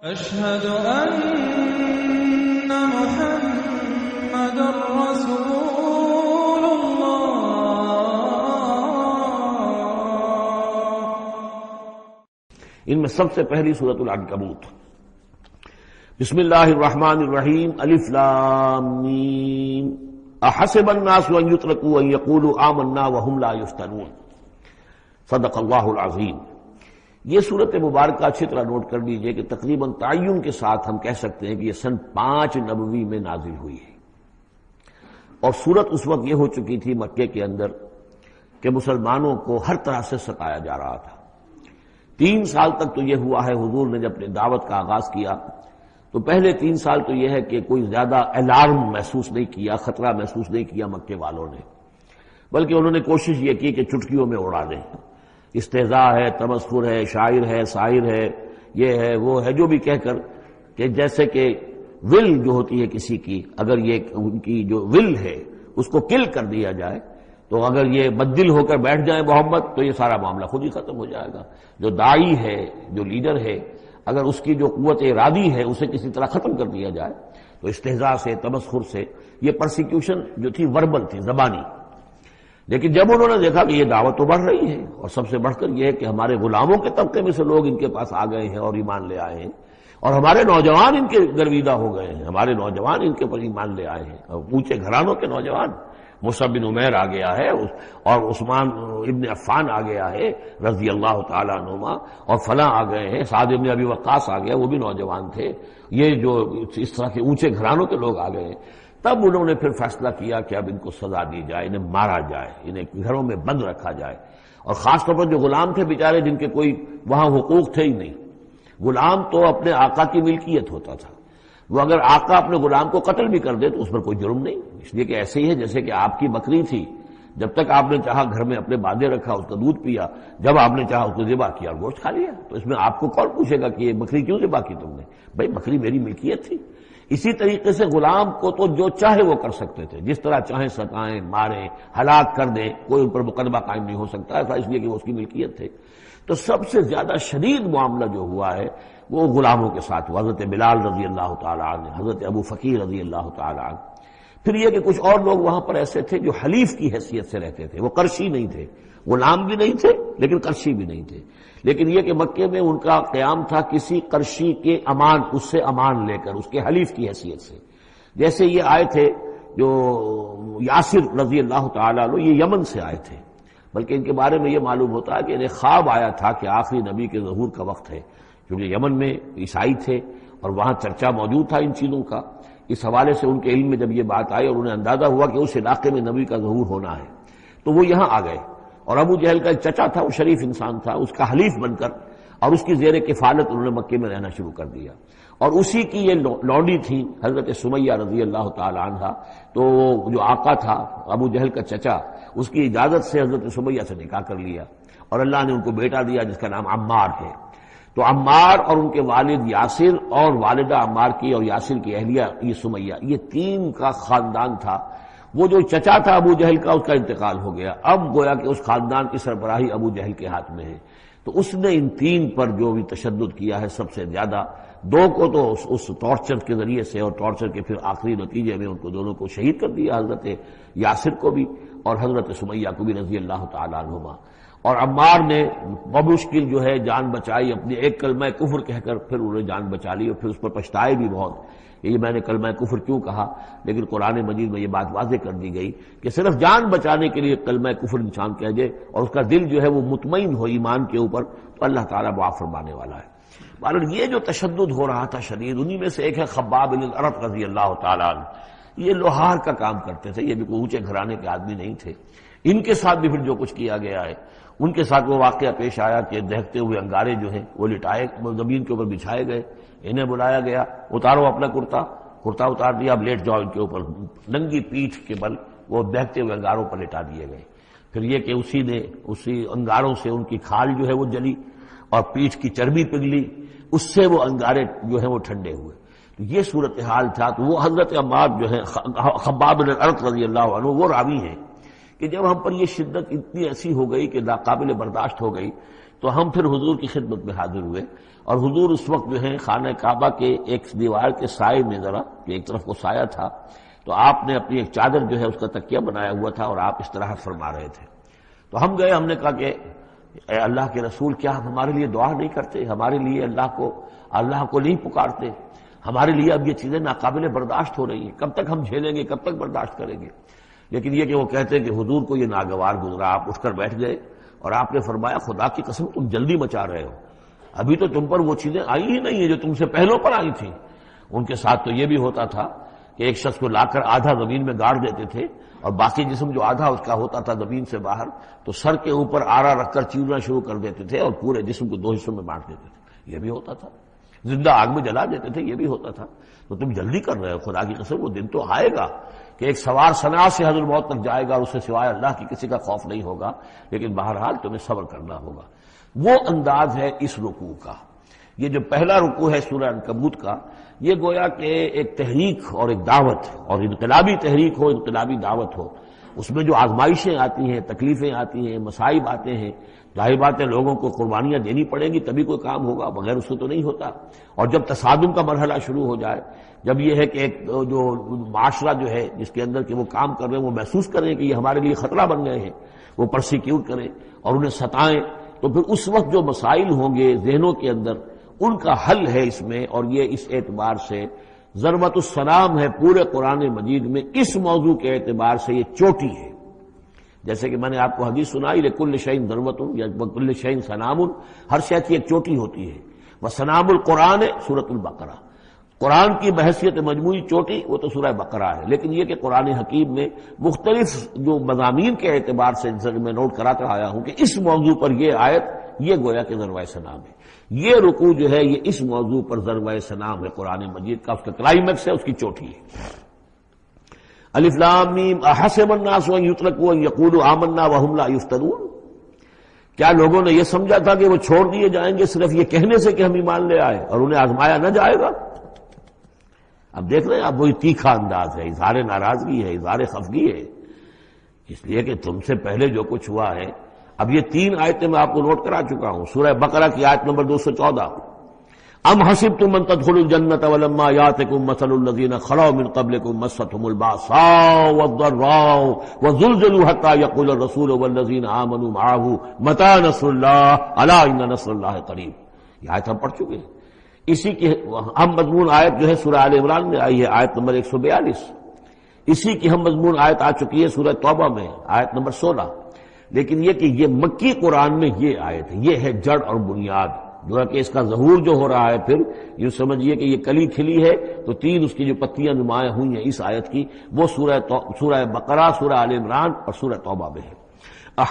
أشهد أن محمد رسول ان میں سب سے پہلی سورۃ العنکبوت۔ بسم اللہ الرحمن الرحیم، الف لام میم، احسب الناس ان یترکوا ان یقولوا آمنا وهم لا یفتنون۔ صدق اللہ العظیم۔ یہ صورت مبارکہ اچھی طرح نوٹ کر لیجئے کہ تقریباً تعین کے ساتھ ہم کہہ سکتے ہیں کہ یہ سن 5 نبوی میں نازل ہوئی ہے، اور صورت اس وقت یہ ہو چکی تھی مکے کے اندر کہ مسلمانوں کو ہر طرح سے ستایا جا رہا تھا۔ 3 سال تک تو یہ ہوا ہے، حضور نے جب اپنی دعوت کا آغاز کیا تو پہلے 3 سال تو یہ ہے کہ کوئی زیادہ الارم محسوس نہیں کیا، خطرہ محسوس نہیں کیا مکے والوں نے، بلکہ انہوں نے کوشش یہ کی کہ چٹکیوں میں اڑا دیں۔ استہزاء ہے، تمسخر ہے، شاعر ہے، ساحر ہے، یہ ہے وہ ہے، جو بھی کہہ کر کہ جیسے کہ ول جو ہوتی ہے کسی کی، اگر یہ ان کی جو ول ہے اس کو کل کر دیا جائے تو اگر یہ بددل ہو کر بیٹھ جائیں محمد تو یہ سارا معاملہ خود ہی ختم ہو جائے گا۔ جو داعی ہے، جو لیڈر ہے، اگر اس کی جو قوت ارادی ہے اسے کسی طرح ختم کر دیا جائے تو استہزاء سے، تمسخر سے، یہ پرسیکیوشن جو تھی وربل تھی، زبانی۔ لیکن جب انہوں نے دیکھا کہ یہ دعوت تو بڑھ رہی ہے، اور سب سے بڑھ کر یہ ہے کہ ہمارے غلاموں کے طبقے میں سے لوگ ان کے پاس آ گئے ہیں اور ایمان لے آئے ہیں، اور ہمارے نوجوان ان کے گرویدہ ہو گئے ہیں، ہمارے نوجوان ان کے پر ایمان لے آئے ہیں، اور اونچے گھرانوں کے نوجوان، مصعب بن عمیر آ گیا ہے، اور عثمان ابن عفان آ گیا ہے رضی اللہ تعالیٰ عنہما، اور فلاں آ گئے ہیں، سعد ابن ابی وقاص آ گیا، وہ بھی نوجوان تھے، یہ جو اس طرح کے اونچے گھرانوں کے لوگ آ گئے ہیں۔ تب انہوں نے پھر فیصلہ کیا کہ اب ان کو سزا دی جائے، انہیں مارا جائے، انہیں گھروں میں بند رکھا جائے، اور خاص طور پر جو غلام تھے بیچارے، جن کے کوئی وہاں حقوق تھے ہی نہیں۔ غلام تو اپنے آقا کی ملکیت ہوتا تھا، وہ اگر آقا اپنے غلام کو قتل بھی کر دے تو اس پر کوئی جرم نہیں، اس لیے کہ ایسے ہی ہے جیسے کہ آپ کی بکری تھی، جب تک آپ نے چاہا گھر میں اپنے باندھے رکھا، اس کا دودھ پیا، جب آپ نے چاہا اس کو ذبح کیا اور گوشت کھا لیا، تو اس میں آپ کو کون پوچھے گا کہ یہ بکری کیوں ذبح کی تم نے؟ بھائی بکری میری ملکیت تھی۔ اسی طریقے سے غلام کو تو جو چاہے وہ کر سکتے تھے، جس طرح چاہیں ستائیں، ماریں، ہلاک کر دیں، کوئی ان پر مقدمہ قائم نہیں ہو سکتا ایسا، اس لیے کہ وہ اس کی ملکیت تھے۔ تو سب سے زیادہ شدید معاملہ جو ہوا ہے وہ غلاموں کے ساتھ ہوا، حضرت بلال رضی اللہ تعالیٰ عنہ، حضرت ابو فقیر رضی اللہ تعالیٰ عنہ۔ پھر یہ کہ کچھ اور لوگ وہاں پر ایسے تھے جو حلیف کی حیثیت سے رہتے تھے، وہ قرشی نہیں تھے، غلام بھی نہیں تھے لیکن قرشی بھی نہیں تھے، لیکن یہ کہ مکے میں ان کا قیام تھا کسی قرشی کے امان، اس سے امان لے کر، اس کے حلیف کی حیثیت سے۔ جیسے یہ آئے تھے جو یاسر رضی اللہ تعالیٰ عنہ، یہ یمن سے آئے تھے، بلکہ ان کے بارے میں یہ معلوم ہوتا ہے کہ انہیں خواب آیا تھا کہ آخری نبی کے ظہور کا وقت ہے، کیونکہ یمن میں عیسائی تھے اور وہاں چرچا موجود تھا ان چیزوں کا۔ اس حوالے سے ان کے علم میں جب یہ بات آئی اور انہیں اندازہ ہوا کہ اس علاقے میں نبی کا ظہور ہونا ہے تو وہ یہاں آ گئے، اور ابو جہل کا ایک چچا تھا، وہ شریف انسان تھا، اس کا حلیف بن کر اور اس کی زیر کفالت انہوں نے مکے میں رہنا شروع کر دیا، اور اسی کی یہ لونڈی تھی حضرت سمیہ رضی اللہ تعالی عنہ۔ تو جو آقا تھا ابو جہل کا چچا، اس کی اجازت سے حضرت سمیہ سے نکاح کر لیا، اور اللہ نے ان کو بیٹا دیا جس کا نام عمار ہے۔ تو عمار اور ان کے والد یاسر اور والدہ عمار کی اور یاسر کی اہلیہ یہ سمیہ، یہ 3 کا خاندان تھا۔ وہ جو چچا تھا ابو جہل کا، اس کا انتقال ہو گیا، اب گویا کہ اس خاندان کی سربراہی ابو جہل کے ہاتھ میں ہے۔ تو اس نے ان 3 پر جو بھی تشدد کیا ہے سب سے زیادہ، 2 کو تو اس ٹارچر کے ذریعے سے، اور ٹارچر کے پھر آخری نتیجے میں ان کو دونوں کو شہید کر دیا، حضرت یاسر کو بھی اور حضرت سمیہ کو بھی رضی اللہ تعالیٰ عنہما۔ اور عمار نے بمشکل جو ہے جان بچائی، اپنی ایک کلمہ کفر کہہ کر پھر انہوں نے جان بچا لی، اور پھر اس پر پچھتائے بھی بہت، یہ میں نے کلمہ کفر کیوں کہا، لیکن قرآن مجید میں یہ بات واضح کر دی گئی کہ صرف جان بچانے کے لیے کلمہ کفر انسان کہہ دے اور اس کا دل جو ہے وہ مطمئن ہو ایمان کے اوپر، تو اللہ تعالیٰ معاف فرمانے والا ہے۔ بہرحال یہ جو تشدد ہو رہا تھا شدید، انہی میں سے ایک ہے خباب بن الارت رضی اللہ تعالیٰ عنہ۔ یہ لوہار کا کام کرتے تھے، یہ بھی کوئی اونچے گھرانے کے آدمی نہیں تھے۔ ان کے ساتھ بھی پھر جو کچھ کیا گیا ہے، ان کے ساتھ وہ واقعہ پیش آیا کہ دہتے ہوئے انگارے جو ہیں وہ لٹائے، زمین کے اوپر بچھائے گئے، انہیں بلایا گیا، اتارو اپنا کرتا اتار دیا، اب لیٹ جاؤ ان کے اوپر، ننگی پیٹھ کے بل وہ دہتے ہوئے انگاروں پر لٹا دیے گئے۔ پھر یہ کہ اسی انگاروں سے ان کی کھال جو ہے وہ جلی اور پیٹھ کی چربی پگھلی، اس سے وہ انگارے جو ہیں وہ ٹھنڈے ہوئے۔ تو یہ صورتحال تھا۔ تو وہ حضرت عمار جو ہے خباب بن الارت رضی اللہ عنہ، وہ راوی ہیں کہ جب ہم پر یہ شدت اتنی ایسی ہو گئی کہ ناقابل برداشت ہو گئی تو ہم پھر حضور کی خدمت میں حاضر ہوئے، اور حضور اس وقت جو ہے خانہ کعبہ کے ایک دیوار کے سائے میں ذرا ایک طرف کو سایہ تھا، تو آپ نے اپنی ایک چادر جو ہے اس کا تکیہ بنایا ہوا تھا اور آپ اس طرح فرما رہے تھے۔ تو ہم گئے، ہم نے کہا کہ اے اللہ کے رسول، کیا آپ ہمارے لیے دعا نہیں کرتے؟ ہمارے لیے اللہ کو نہیں پکارتے؟ ہمارے لیے اب یہ چیزیں ناقابل برداشت ہو رہی ہیں، کب تک ہم جھیلیں گے، کب تک برداشت کریں گے؟ لیکن یہ کہ وہ کہتے ہیں کہ حضور کو یہ ناگوار گزرا، آپ اٹھ کر بیٹھ گئے اور آپ نے فرمایا خدا کی قسم تم جلدی مچا رہے ہو، ابھی تو تم پر وہ چیزیں آئی ہی نہیں ہیں جو تم سے پہلوں پر آئی تھیں۔ ان کے ساتھ تو یہ بھی ہوتا تھا کہ ایک شخص کو لا کر آدھا زمین میں گاڑ دیتے تھے اور باقی جسم جو آدھا اس کا ہوتا تھا زمین سے باہر، تو سر کے اوپر آرا رکھ کر چیرنا شروع کر دیتے تھے اور پورے جسم کو 2 حصوں میں بانٹ دیتے تھے، یہ بھی ہوتا تھا۔ زندہ آگ میں جلا دیتے تھے، یہ بھی ہوتا تھا۔ تو تم جلدی کر رہے ہو، خدا کی قسم وہ دن تو آئے گا کہ ایک سوار صنع سے حضرت موت تک جائے گا اور اس سے سوائے اللہ کی کسی کا خوف نہیں ہوگا، لیکن بہرحال تمہیں صبر کرنا ہوگا۔ وہ انداز ہے اس رکوع کا۔ یہ جو پہلا رکوع ہے سورہ عنکبوت کا، یہ گویا کہ ایک تحریک اور ایک دعوت، اور انقلابی تحریک ہو، انقلابی دعوت ہو، اس میں جو آزمائشیں آتی ہیں، تکلیفیں آتی ہیں، مصائب آتے ہیں، ظاہر بات ہے لوگوں کو قربانیاں دینی پڑیں گی تبھی کوئی کام ہوگا، بغیر اس سے تو نہیں ہوتا۔ اور جب تصادم کا مرحلہ شروع ہو جائے، جب یہ ہے کہ ایک جو معاشرہ جو ہے جس کے اندر کہ وہ کام کر رہے ہیں وہ محسوس کریں کہ یہ ہمارے لیے خطرہ بن گئے ہیں، وہ پرسیکیوٹ کریں اور انہیں ستائیں، تو پھر اس وقت جو مسائل ہوں گے ذہنوں کے اندر، ان کا حل ہے اس میں۔ اور یہ اس اعتبار سے ضربۃ السلام ہے پورے قرآن مجید میں، اس موضوع کے اعتبار سے یہ چوٹی ہے۔ جیسے کہ میں نے آپ کو حدیث سنائی لکل شیء ضربۃ یا کل شیء سنام، ہر شے کی ایک چوٹی ہوتی ہے، وسنام القرآن سورۃ البقرہ، قرآن کی بحیثیت مجموعی چوٹی وہ تو سورہ بقرہ ہے، لیکن یہ کہ قرآن حکیم میں مختلف جو مضامین کے اعتبار سے میں نوٹ کراتا آیا ہوں کہ اس موضوع پر یہ آیت یہ گویا کہ ضربۂ سنام ہے، یہ رکوع جو ہے یہ اس موضوع پر ضربۂ سنام ہے قرآن مجید کا، اس کا کلائمیکس ہے، اس کی چوٹی ہے۔ الف لام میم احسب الناس ان یترکوا ان یقولوا آمنا وهم لا یفتنون، کیا لوگوں نے یہ سمجھا تھا کہ وہ چھوڑ دیے جائیں گے صرف یہ کہنے سے کہ ہم ایمان لے آئے اور انہیں آزمایا نہ جائے گا؟ اب دیکھ رہے ہیں آپ، وہی تیکھا انداز ہے، اظہار ناراضگی ہے، اظہار خفگی ہے، اس لیے کہ تم سے پہلے جو کچھ ہوا ہے۔ اب یہ 3 آیتیں میں آپ کو نوٹ کرا چکا ہوں، سورہ بقرہ کی آیت نمبر 214، ام حسبتم ان تدخلوا الجنة ولما يأتكم مثل الذين خلوا من قبلكم مستهم البأساء والضراء وزلزلوا حتى يقول الرسول والذين آمنوا معه متى نصر الله ألا إن نصر الله قريب، یہ آیت ہم پڑھ چکے ہیں۔ اسی کی ہم مضمون آیت جو ہے سورہ آل عمران میں آئی ہے، آیت نمبر 142، اسی کی ہم مضمون آیت آ چکی ہے سورہ توبہ میں، آیت نمبر 16۔ لیکن یہ کہ یہ مکی قرآن میں یہ آیت ہے، یہ ہے جڑ اور بنیاد، جو ہے کہ اس کا ظہور جو ہو رہا ہے، پھر یہ سمجھیے کہ یہ کلی کھلی ہے تو 3 اس کی جو پتیاں نمایاں ہوئی ہیں اس آیت کی، وہ سورہ بقرہ، سورہ آل عمران اور سورہ توبہ میں ہے۔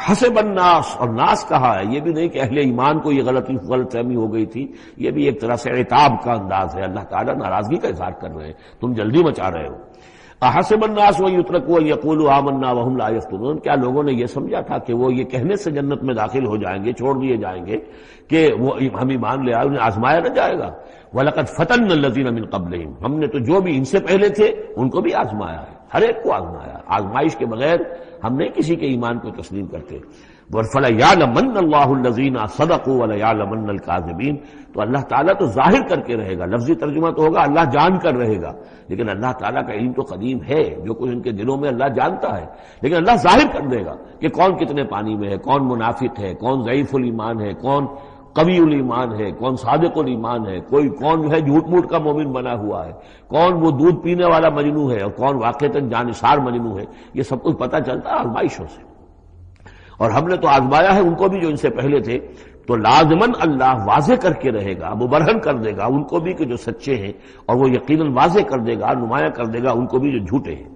حسب الناس، اور ناس کہا ہے، یہ بھی نہیں کہ اہل ایمان کو یہ غلط فہمی ہو گئی تھی، یہ بھی ایک طرح سے عتاب کا انداز ہے، اللہ تعالیٰ ناراضگی کا اظہار کر رہے ہیں، تم جلدی مچا رہے ہو۔ احسب الناس ان یترکوا ان یقولوا آمنا وهم لا یفتنون، کیا لوگوں نے یہ سمجھا تھا کہ وہ یہ کہنے سے جنت میں داخل ہو جائیں گے، چھوڑ دیے جائیں گے کہ وہ ہم ایمان لے آئے، انہیں آزمایا نہ جائے گا؟ وَلَقَدْ فَتَنَّا الَّذِينَ مِن قَبْلِهِمْ، ہم نے تو جو بھی ان سے پہلے تھے ان کو بھی آزمایا ہے، ہر ایک کو آزمایا، آزمائش کے بغیر ہم نہیں کسی کے ایمان کو تسلیم کرتے۔ فَلَيَعْلَمَنَّ اللَّهُ الَّذِينَ صَدَقُوا وَلَيَعْلَمَنَّ الْكَاذِبِينَ، تو اللہ تعالیٰ تو ظاہر کر کے رہے گا، لفظی ترجمہ تو ہوگا اللہ جان کر رہے گا، لیکن اللہ تعالیٰ کا علم تو قدیم ہے، جو کچھ ان کے دلوں میں اللہ جانتا ہے، لیکن اللہ ظاہر کر دے گا کہ کون کتنے پانی میں ہے، کون منافق ہے، کون ضعیف الایمان ہے، کون قوی الایمان ہے، کون صادق الایمان ہے، کون جو ہے جھوٹ موٹ کا مومن بنا ہوا ہے، کون وہ دودھ پینے والا مجنو ہے اور کون واقعتاً جانثار مجنو ہے، یہ سب کچھ پتہ چلتا ہے آزمائشوں سے۔ اور ہم نے تو آزمایا ہے ان کو بھی جو ان سے پہلے تھے، تو لازماً اللہ واضح کر کے رہے گا، مبرہن کر دے گا ان کو بھی کہ جو سچے ہیں، اور وہ یقیناً واضح کر دے گا، نمایاں کر دے گا ان کو بھی جو جھوٹے ہیں۔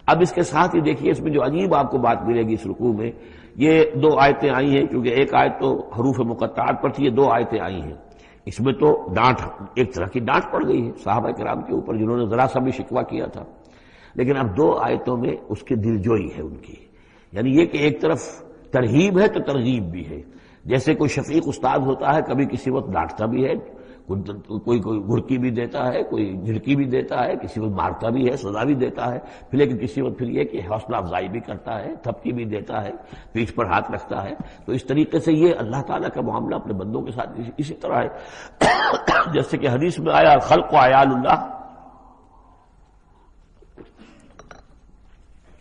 اب اس کے ساتھ ہی دیکھیے اس میں جو عجیب آپ کو بات ملے گی اس رکوع میں، یہ 2 آیتیں آئی ہیں، کیونکہ ایک آیت تو حروف مقطعات پر تھی، یہ 2 آیتیں آئی ہیں، اس میں تو ڈانٹ، ایک طرح کی ڈانٹ پڑ گئی ہے صحابہ کرام کے اوپر جنہوں نے ذرا سا بھی شکوہ کیا تھا، لیکن اب 2 آیتوں میں اس کی دلجوئی ہے ان کی، یعنی یہ کہ ایک طرف ترغیب ہے تو ترغیب بھی ہے، جیسے کوئی شفیق استاد ہوتا ہے کبھی کسی وقت ڈانٹتا بھی ہے، کوئی گھڑکی بھی دیتا ہے، کوئی جھڑکی بھی دیتا ہے، کسی وقت مارتا بھی ہے، سزا بھی دیتا ہے، پھر لیکن کسی وقت پھر یہ کہ حوصلہ افزائی بھی کرتا ہے، تھپکی بھی دیتا ہے، پیٹھ پر ہاتھ رکھتا ہے۔ تو اس طریقے سے یہ اللہ تعالیٰ کا معاملہ اپنے بندوں کے ساتھ اسی طرح ہے جیسے کہ حدیث میں آیا خلق و عیال اللہ،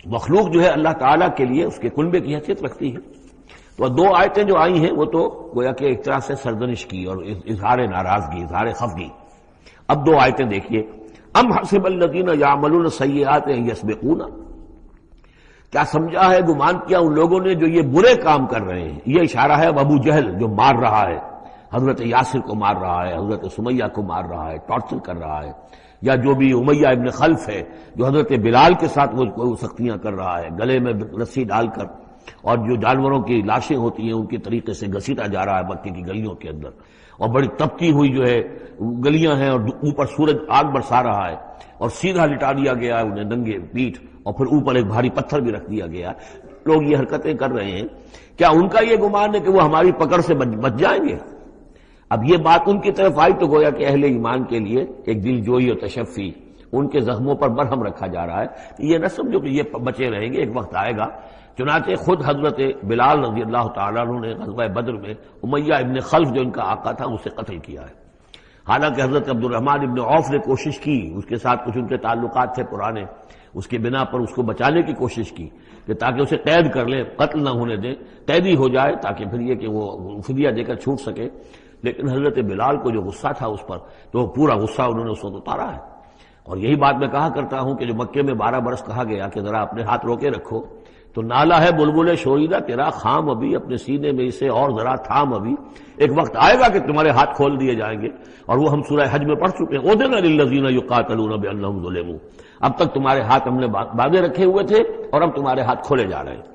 مخلوق جو ہے اللہ تعالیٰ کے لیے اس کے کنبے کی حیثیت رکھتی ہے۔ تو دو آیتیں جو آئی ہیں وہ تو گویا کہ ایک طرح سے سرزنش کی اور اظہار ناراضگی، اظہار خفگی۔ اب دو آیتیں دیکھیے، ام حسب الذین یعملون السیئات ان یسبقونا، کیا سمجھا ہے، گمان کیا ان لوگوں نے جو یہ برے کام کر رہے ہیں۔ یہ اشارہ ہے ابو جہل جو مار رہا ہے، حضرت یاسر کو مار رہا ہے، حضرت سمیہ کو مار رہا ہے، ٹارچر کر رہا ہے، یا جو بھی امیہ ابن خلف ہے جو حضرت بلال کے ساتھ وہ سختیاں کر رہا ہے، گلے میں رسی ڈال کر، اور جو جانوروں کی لاشیں ہوتی ہیں ان کے طریقے سے گھسیٹا جا رہا ہے مکے کی گلیوں کے اندر، اور بڑی تپتی ہوئی جو ہے گلیاں ہیں اور اوپر سورج آگ برسا رہا ہے، اور سیدھا لٹا دیا گیا ہے انہیں ننگے پیٹھ، اور پھر اوپر ایک بھاری پتھر بھی رکھ دیا گیا۔ لوگ یہ حرکتیں کر رہے ہیں، کیا ان کا یہ گمان ہے کہ وہ ہماری پکڑ سے بچ جائیں گے؟ اب یہ بات ان کی طرف آئی تو گویا کہ اہل ایمان کے لیے ایک دل جوئی اور تشفی، ان کے زخموں پر مرہم رکھا جا رہا ہے۔ یہ نہ سمجھو کہ یہ بچے رہیں گے، ایک وقت آئے گا۔ چنانچہ خود حضرت بلال رضی اللہ تعالیٰ عنہ نے غزوہ بدر میں امیہ ابن خلف جو ان کا آقا تھا اسے قتل کیا ہے۔ حالانکہ حضرت عبد الرحمن ابن عوف نے کوشش کی، اس کے ساتھ کچھ ان کے تعلقات تھے پرانے، اس کی بنا پر اس کو بچانے کی کوشش کی کہ تاکہ اسے قید کر لیں، قتل نہ ہونے دیں، قیدی ہو جائے تاکہ پھر یہ کہ وہ فدیہ دے کر چھوٹ سکے۔ لیکن حضرت بلال کو جو غصہ تھا اس پر، تو وہ پورا غصہ انہوں نے اس وقت اتارا ہے۔ اور یہی بات میں کہا کرتا ہوں کہ جو مکے میں 12 برس کہا گیا کہ ذرا اپنے ہاتھ روکے رکھو، تو نالا ہے بلبل شوریدہ تیرا خام ابھی، اپنے سینے میں اسے اور ذرا تھام ابھی، ایک وقت آئے گا کہ تمہارے ہاتھ کھول دیے جائیں گے۔ اور وہ ہم سورہ حج میں پڑھ چکے ہیں، اذن للذین یقاتلون بانہم ظلموا، اب تک تمہارے ہاتھ ہم نے باندھے رکھے ہوئے تھے اور اب تمہارے ہاتھ کھولے جا رہے ہیں۔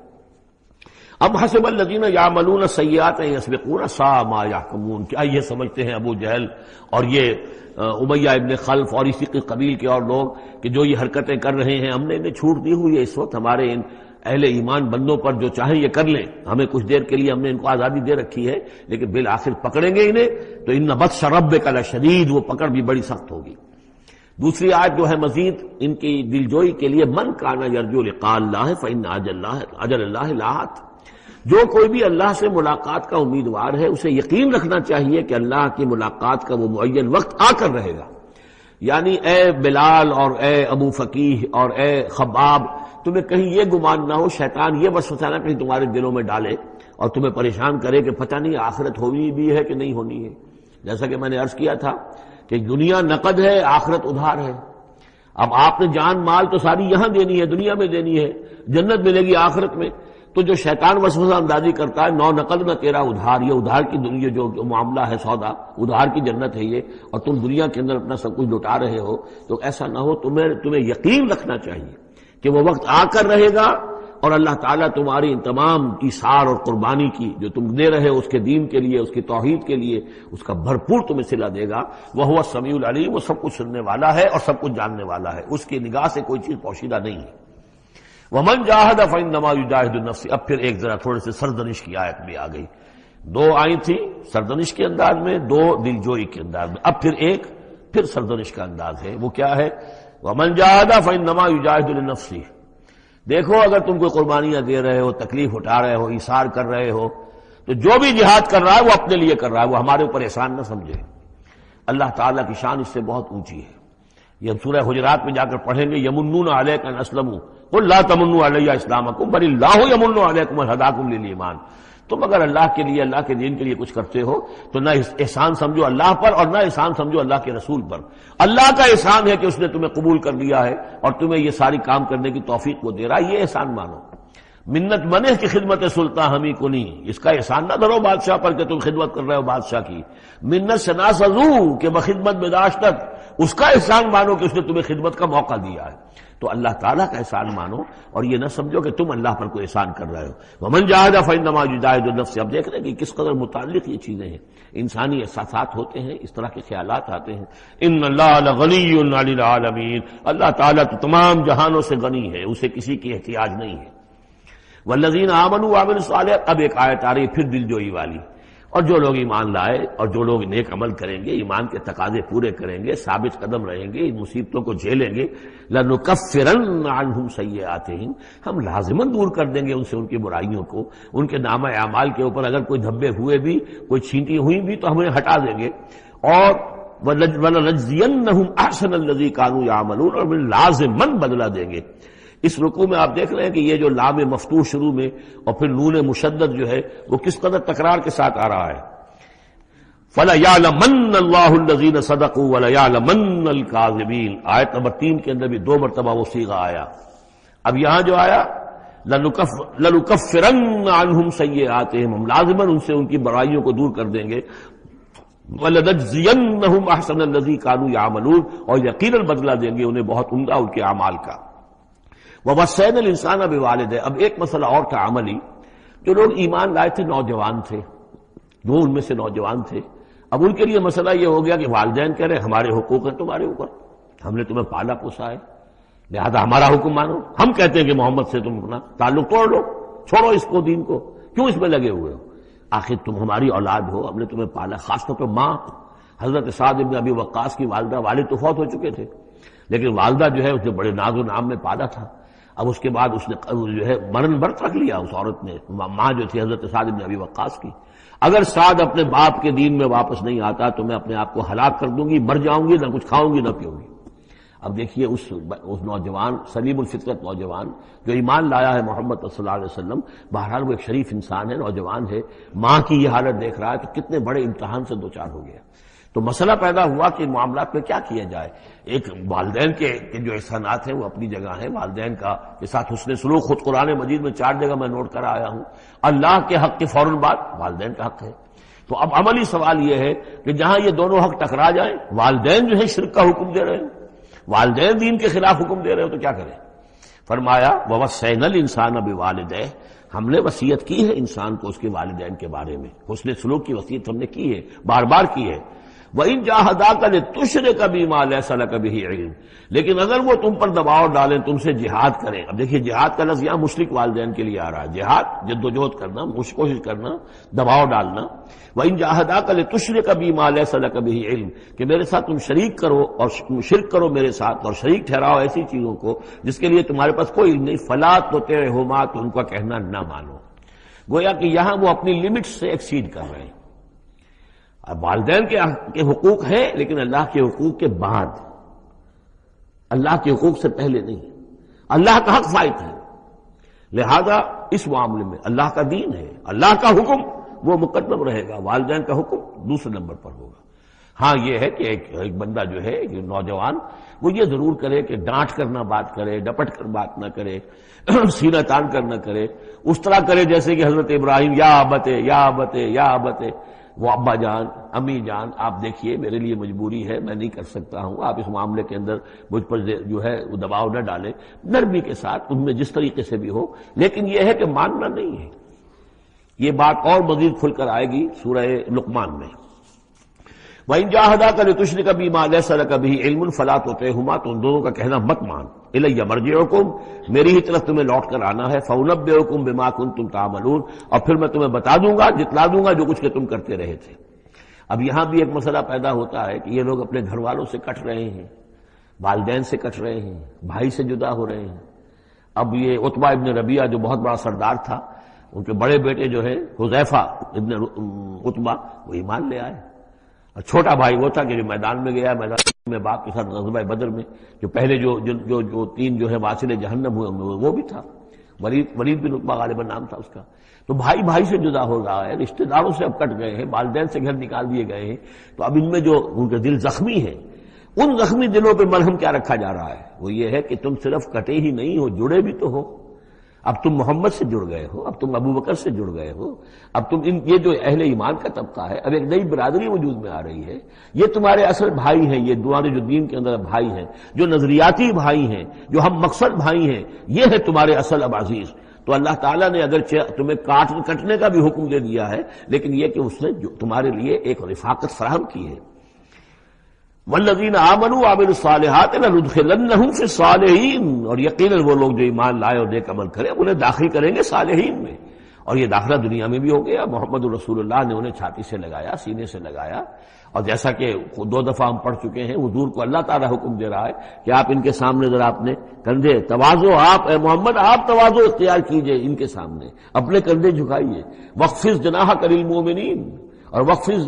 ام حسب الذین یعملون السیئات ان یسبقونا ساء ما یحکمون، کیا یہ سمجھتے ہیں ابو جہل اور یہ امیہ ابن خلف اور اسی کے قبیل کے اور لوگ کہ جو یہ حرکتیں کر رہے ہیں ہم نے انہیں چھوٹ دی ہوئی ہے، اس وقت ہمارے ان اہل ایمان بندوں پر جو چاہیں یہ کر لیں، ہمیں کچھ دیر کے لیے ہم نے ان کو آزادی دے رکھی ہے، لیکن بالآخر پکڑیں گے انہیں تو ان بطش ربک لشدید، وہ پکڑ بھی بڑی سخت ہوگی۔ دوسری آیت جو ہے مزید ان کی دلجوئی کے لیے، من کان یرجو لقاء اللہ فإن اجل اللہ لآت، جو کوئی بھی اللہ سے ملاقات کا امیدوار ہے اسے یقین رکھنا چاہیے کہ اللہ کی ملاقات کا وہ معین وقت آ کر رہے گا۔ یعنی اے بلال اور اے ابو فقیہ اور اے خباب، تمہیں کہیں یہ گمان نہ ہو شیطان یہ وسوسہ نہ کہیں تمہارے دلوں میں ڈالے اور تمہیں پریشان کرے کہ پتہ نہیں آخرت ہونی بھی ہے کہ نہیں ہونی ہے۔ جیسا کہ میں نے عرض کیا تھا کہ دنیا نقد ہے، آخرت ادھار ہے۔ اب آپ نے جان مال تو ساری یہاں دینی ہے، دنیا میں دینی ہے، جنت ملے گی آخرت میں۔ تو جو شیطان وسوسہ اندازی کرتا ہے، نو نقد نہ تیرا ادھار، یہ ادھار کی دنیا جو معاملہ ہے، سودا ادھار کی جنت ہے یہ، اور تم دنیا کے اندر اپنا سب کچھ لٹا رہے ہو، تو ایسا نہ ہو۔ تمہیں یقین رکھنا چاہیے کہ وہ وقت آ کر رہے گا اور اللہ تعالیٰ تمہاری ان تمام ایثار اور قربانی کی جو تم دے رہے ہو اس کے دین کے لیے، اس کی توحید کے لیے، اس کا بھرپور تمہیں صلہ دے گا۔ وَهُوَ السَّمِيعُ الْعَلِيمُ، وہ سب کچھ سننے والا ہے اور سب کچھ جاننے والا ہے، اس کی نگاہ سے کوئی چیز پوشیدہ نہیں ہے۔ وَمَنْ جَاهَدَ فَإِنَّمَا يُجَاهِدُ نَفْسِهِ، اب پھر ایک ذرا تھوڑے سے سرزنش کی آیت بھی آ گئی، دو آئی تھی سرزنش کے انداز میں، دو دلجوئی کے انداز میں، اب پھر ایک پھر سرزنش کا انداز ہے۔ وہ کیا ہے؟ وَمَنْ جَاهَدَ فَإِنَّمَا يُجَاهِدُ لِنَفْسِهِ، دیکھو اگر تم کوئی قربانیاں دے رہے ہو، تکلیف اٹھا رہے ہو، ایثار کر رہے ہو، تو جو بھی جہاد کر رہا ہے وہ اپنے لیے کر رہا ہے، وہ ہمارے اوپر احسان نہ سمجھے۔ اللہ تعالیٰ کی شان اس سے بہت اونچی ہے۔ یہ ہم سورہ حجرات میں جا کر پڑھیں گے، یمنون علیک ان اسلموا قل لا تمنوا علی اسلامکم بل اللہ یمن علیکم ان ہداکم للایمان، تم اگر اللہ کے لیے، اللہ کے دین کے لیے کچھ کرتے ہو تو نہ احسان سمجھو اللہ پر اور نہ احسان سمجھو اللہ کے رسول پر۔ اللہ کا احسان ہے کہ اس نے تمہیں قبول کر لیا ہے اور تمہیں یہ ساری کام کرنے کی توفیق وہ دے رہا ہے، یہ احسان مانو۔ منت بنے کی خدمت سلطان ہمیں کو نہیں، اس کا احسان نہ دھرو بادشاہ پر کہ تم خدمت کر رہے ہو بادشاہ کی۔ منت شناسزو کہ بخدمت بداشتک، اس کا احسان مانو کہ اس نے تمہیں خدمت کا موقع دیا ہے۔ تو اللہ تعالیٰ کا احسان مانو اور یہ نہ سمجھو کہ تم اللہ پر کوئی احسان کر رہے ہو۔ ومن جاہد فإنما یجاہد لنفسہ، اب دیکھ رہے ہیں کہ کس قدر متعلق یہ چیزیں ہیں، انسانی احساسات ہوتے ہیں، اس طرح کے خیالات آتے ہیں۔ ان اللہ لغنی عن العالمین، اللہ تعالیٰ تو تمام جہانوں سے غنی ہے، اسے کسی کی احتیاج نہیں ہے۔ والذین آمنوا وعملوا الصالحات، اب ایک آیت آ رہی پھر دلجوئی والی، اور جو لوگ ایمان لائے اور جو لوگ نیک عمل کریں گے، ایمان کے تقاضے پورے کریں گے، ثابت قدم رہیں گے، ان مصیبتوں کو جھیلیں گے، لَنُكَفِّرَنَّ عَنْهُمْ سَيِّئَاتِهِمْ، ہم لازماً دور کر دیں گے ان سے ان کی برائیوں کو، ان کے نامہ اعمال کے اوپر اگر کوئی دھبے ہوئے بھی، کوئی چھینٹی ہوئی بھی تو ہم انہیں ہٹا دیں گے، اور وَلَنَجْزِيَنَّهُمْ أَحْسَنَ الَّذِي كَانُوا يَعْمَلُونَ، اور لازماً بدلہ دیں گے۔ اس رکوع میں آپ دیکھ رہے ہیں کہ یہ جو لام مفتوح شروع میں اور پھر نون مشدد جو ہے وہ کس قدر تکرار کے ساتھ آ رہا ہے۔ فَلَيَعْلَمَنَّ اللَّهُ الَّذِينَ صَدَقُوا وَلَيَعْلَمَنَّ الْكَاذِبِينَ، آیت نمبر 3 کے اندر بھی 2 مرتبہ وہ صیغہ آیا۔ اب یہاں جو آیا لَنُكَفِّرَنَّ عَنْهُمْ سَيِّئَاتِهِمْ، ہم لازماً ان سے ان کی برائیوں کو دور کر دیں گے، وَلَنَجْزِيَنَّهُمْ أَحْسَنَ الَّذِي كَانُوا يَعْمَلُونَ، اور یقیناً بدلہ دیں گے انہیں بہت عمدہ ان کے اعمال کا۔ وَوَصَّيْنَا الْإِنسَانَ بِوَالِدَيْهِ، اب ایک مسئلہ اور تھا عملی، جو لوگ ایمان لائے تھے نوجوان تھے، جو ان میں سے نوجوان تھے، اب ان کے لیے مسئلہ یہ ہو گیا کہ والدین کہہ رہے ہمارے حقوق ہیں تمہارے اوپر، ہم نے تمہیں پالا پوسا ہے، لہذا ہمارا حکم مانو، ہم کہتے ہیں کہ محمد سے تم اپنا تعلق توڑ لو، چھوڑو اس کو، دین کو، کیوں اس میں لگے ہوئے ہو، آخر تم ہماری اولاد ہو، ہم نے تمہیں پالا، خاص طور پہ ماں، حضرت سعد بن ابی وقاص کی والدہ، والد تو فوت ہو چکے تھے لیکن والدہ جو ہے اس نے بڑے ناز و نام میں پالا تھا، اب اس کے بعد اس نے جو ہے مرن برت رکھ لیا اس عورت نے، ماں جو تھی حضرت سعد بن ابی وقاص کی، اگر سعد اپنے باپ کے دین میں واپس نہیں آتا تو میں اپنے آپ کو ہلاک کر دوں گی، مر جاؤں گی، نہ کچھ کھاؤں گی نہ پیوں گی۔ اب دیکھیے اس نوجوان سلیم الفطرت نوجوان جو ایمان لایا ہے محمد صلی اللہ علیہ وسلم، بہرحال وہ ایک شریف انسان ہے، نوجوان ہے، ماں کی یہ حالت دیکھ رہا ہے تو کتنے بڑے امتحان سے دوچار ہو گیا۔ تو مسئلہ پیدا ہوا کہ ان معاملات میں کیا کیا جائے۔ ایک والدین کے جو احسانات ہیں وہ اپنی جگہ ہیں، والدین کا کے ساتھ حسن سلوک خود قرآن مجید میں 4 جگہ میں نوٹ کر آیا ہوں، اللہ کے حق کے فوراً بعد والدین کا حق ہے۔ تو اب عملی سوال یہ ہے کہ جہاں یہ دونوں حق ٹکرا جائیں، والدین جو ہے شرک کا حکم دے رہے ہیں، والدین دین کے خلاف حکم دے رہے ہو تو کیا کریں؟ فرمایا وَوَصَّيْنَا الْإِنسَانَ بِوَالِدَيْهِ، ہم نے وصیت کی ہے انسان کو اس کے والدین کے بارے میں، حسن سلوک کی وصیت ہم نے کی ہے، بار بار کی ہے۔ وَإِن جَاهَدَاكَ لِتُشْرِكَ بِمَا لَيْسَ لَكَ بِهِ عِلْمٌ، لیکن اگر وہ تم پر دباؤ ڈالیں، تم سے جہاد کریں، اب دیکھیے جہاد کا لفظ یہاں مشرک والدین کے لیے آ رہا ہے، جہاد جد و جہد کرنا، کوشش کرنا، دباؤ ڈالنا۔ وَإِن جَاهَدَاكَ لِتُشْرِكَ بِمَا لَيْسَ لَكَ بِهِ عِلْمٌ، کہ میرے ساتھ تم شریک کرو اور شرک کرو میرے ساتھ، اور شریک ٹھہراؤ ایسی چیزوں کو جس کے لیے تمہارے پاس کوئی علم نہیں، فَلَا تُطِعْهُمَا، تو ان کا کہنا نہ مانو۔ گویا کہ یہاں وہ اپنی لمٹ سے ایکسیڈ کر رہے ہیں۔ اب والدین کے حقوق ہیں لیکن اللہ کے حقوق کے بعد، اللہ کے حقوق سے پہلے نہیں، اللہ کا حق فائت ہے، لہذا اس معاملے میں اللہ کا دین ہے، اللہ کا حکم وہ مقدم رہے گا، والدین کا حکم دوسرے نمبر پر ہوگا۔ ہاں یہ ہے کہ ایک بندہ جو ہے ایک نوجوان وہ یہ ضرور کرے کہ ڈانٹ کر نہ بات کرے، ڈپٹ کر بات نہ کرے، سینہ تان کر نہ کرے، اس طرح کرے جیسے کہ حضرت ابراہیم یا ابتے یا ابتے یا ابتے، وہ ابا جان امی جان آپ دیکھیے میرے لیے مجبوری ہے، میں نہیں کر سکتا ہوں، آپ اس معاملے کے اندر مجھ پر جو ہے وہ دباؤ نہ ڈالیں، نرمی کے ساتھ ان میں جس طریقے سے بھی ہو، لیکن یہ ہے کہ ماننا نہیں ہے۔ یہ بات اور مزید کھل کر آئے گی سورہ لقمان میں۔ وَإِن جَاهَدَاكَ لِتُشْرِكَ بِمَا لَيْسَ لَكَ بِهِ عِلْمٌ فَلَا تُطِعْهُمَا، تو ان دونوں کا کہنا مت مان۔ إِلَيَّ مَرْجِعُكُمْ، میری ہی طرف تمہیں لوٹ کر آنا ہے، فَأُنَبِّئُكُم بِمَا كُنتُمْ تَعْمَلُونَ، اور پھر میں تمہیں بتا دوں گا، جتلا دوں گا جو کچھ کہ تم کرتے رہے تھے۔ اب یہاں بھی ایک مسئلہ پیدا ہوتا ہے کہ یہ لوگ اپنے گھر والوں سے کٹ رہے ہیں، والدین سے کٹ رہے ہیں، بھائی سے جدا ہو رہے ہیں۔ اب یہ عتبہ ابن ربیعہ جو بہت بڑا سردار تھا، ان کے بڑے بیٹے جو ہے حذیفہ ابن عتبہ، وہ ایمان لے آئے، اور چھوٹا بھائی وہ تھا کہ جو میدان میں گیا، میدان میں باپ کے ساتھ غزوہ بدر میں جو پہلے جو 3 جو ہے واصل جہنم ہوئے وہ بھی تھا، ولید بن عتبہ غالباً نام تھا اس کا۔ تو بھائی سے جدا ہو رہا ہے، رشتہ داروں سے اب کٹ گئے ہیں، والدین سے گھر نکال دیے گئے ہیں، تو اب ان میں جو ان کے دل زخمی ہیں، ان زخمی دلوں پہ مرہم کیا رکھا جا رہا ہے؟ وہ یہ ہے کہ تم صرف کٹے ہی نہیں ہو، جڑے بھی تو ہو۔ اب تم محمد سے جڑ گئے ہو، اب تم ابو بکر سے جڑ گئے ہو، اب تم یہ جو اہل ایمان کا طبقہ ہے، اب ایک نئی برادری وجود میں آ رہی ہے، یہ تمہارے اصل بھائی ہیں، یہ تمہارے جو دین کے اندر بھائی ہیں، جو نظریاتی بھائی ہیں، جو ہم مقصد بھائی ہیں، یہ ہے تمہارے اصل اب عزیز۔ تو اللہ تعالیٰ نے اگر تمہیں کٹنے کا بھی حکم دے دیا ہے، لیکن یہ کہ اس نے تمہارے لیے ایک رفاقت فراہم کی ہے۔ والذین آمنوا وعملوا الصالحات لندخلنہم فی الصالحین، اور یقیناً وہ لوگ جو ایمان لائے اور نیک عمل کرے انہیں داخل کریں گے صالحین میں۔ اور یہ داخلہ دنیا میں بھی ہو گیا. محمد رسول اللہ نے انہیں چھاتی سے لگایا، سینے سے لگایا، اور جیسا کہ 2 دفعہ ہم پڑھ چکے ہیں، حضور کو اللہ تعالیٰ حکم دے رہا ہے کہ آپ ان کے سامنے ذرا اپنے کندھے تواضع، آپ اے محمد آپ تواضع اختیار کیجئے ان کے سامنے، اپنے کندھے جھکائیے. وَاخْفِضْ جَنَاحَكَ لِلْمُؤْمِنِينَ اور وَاخْفِضْ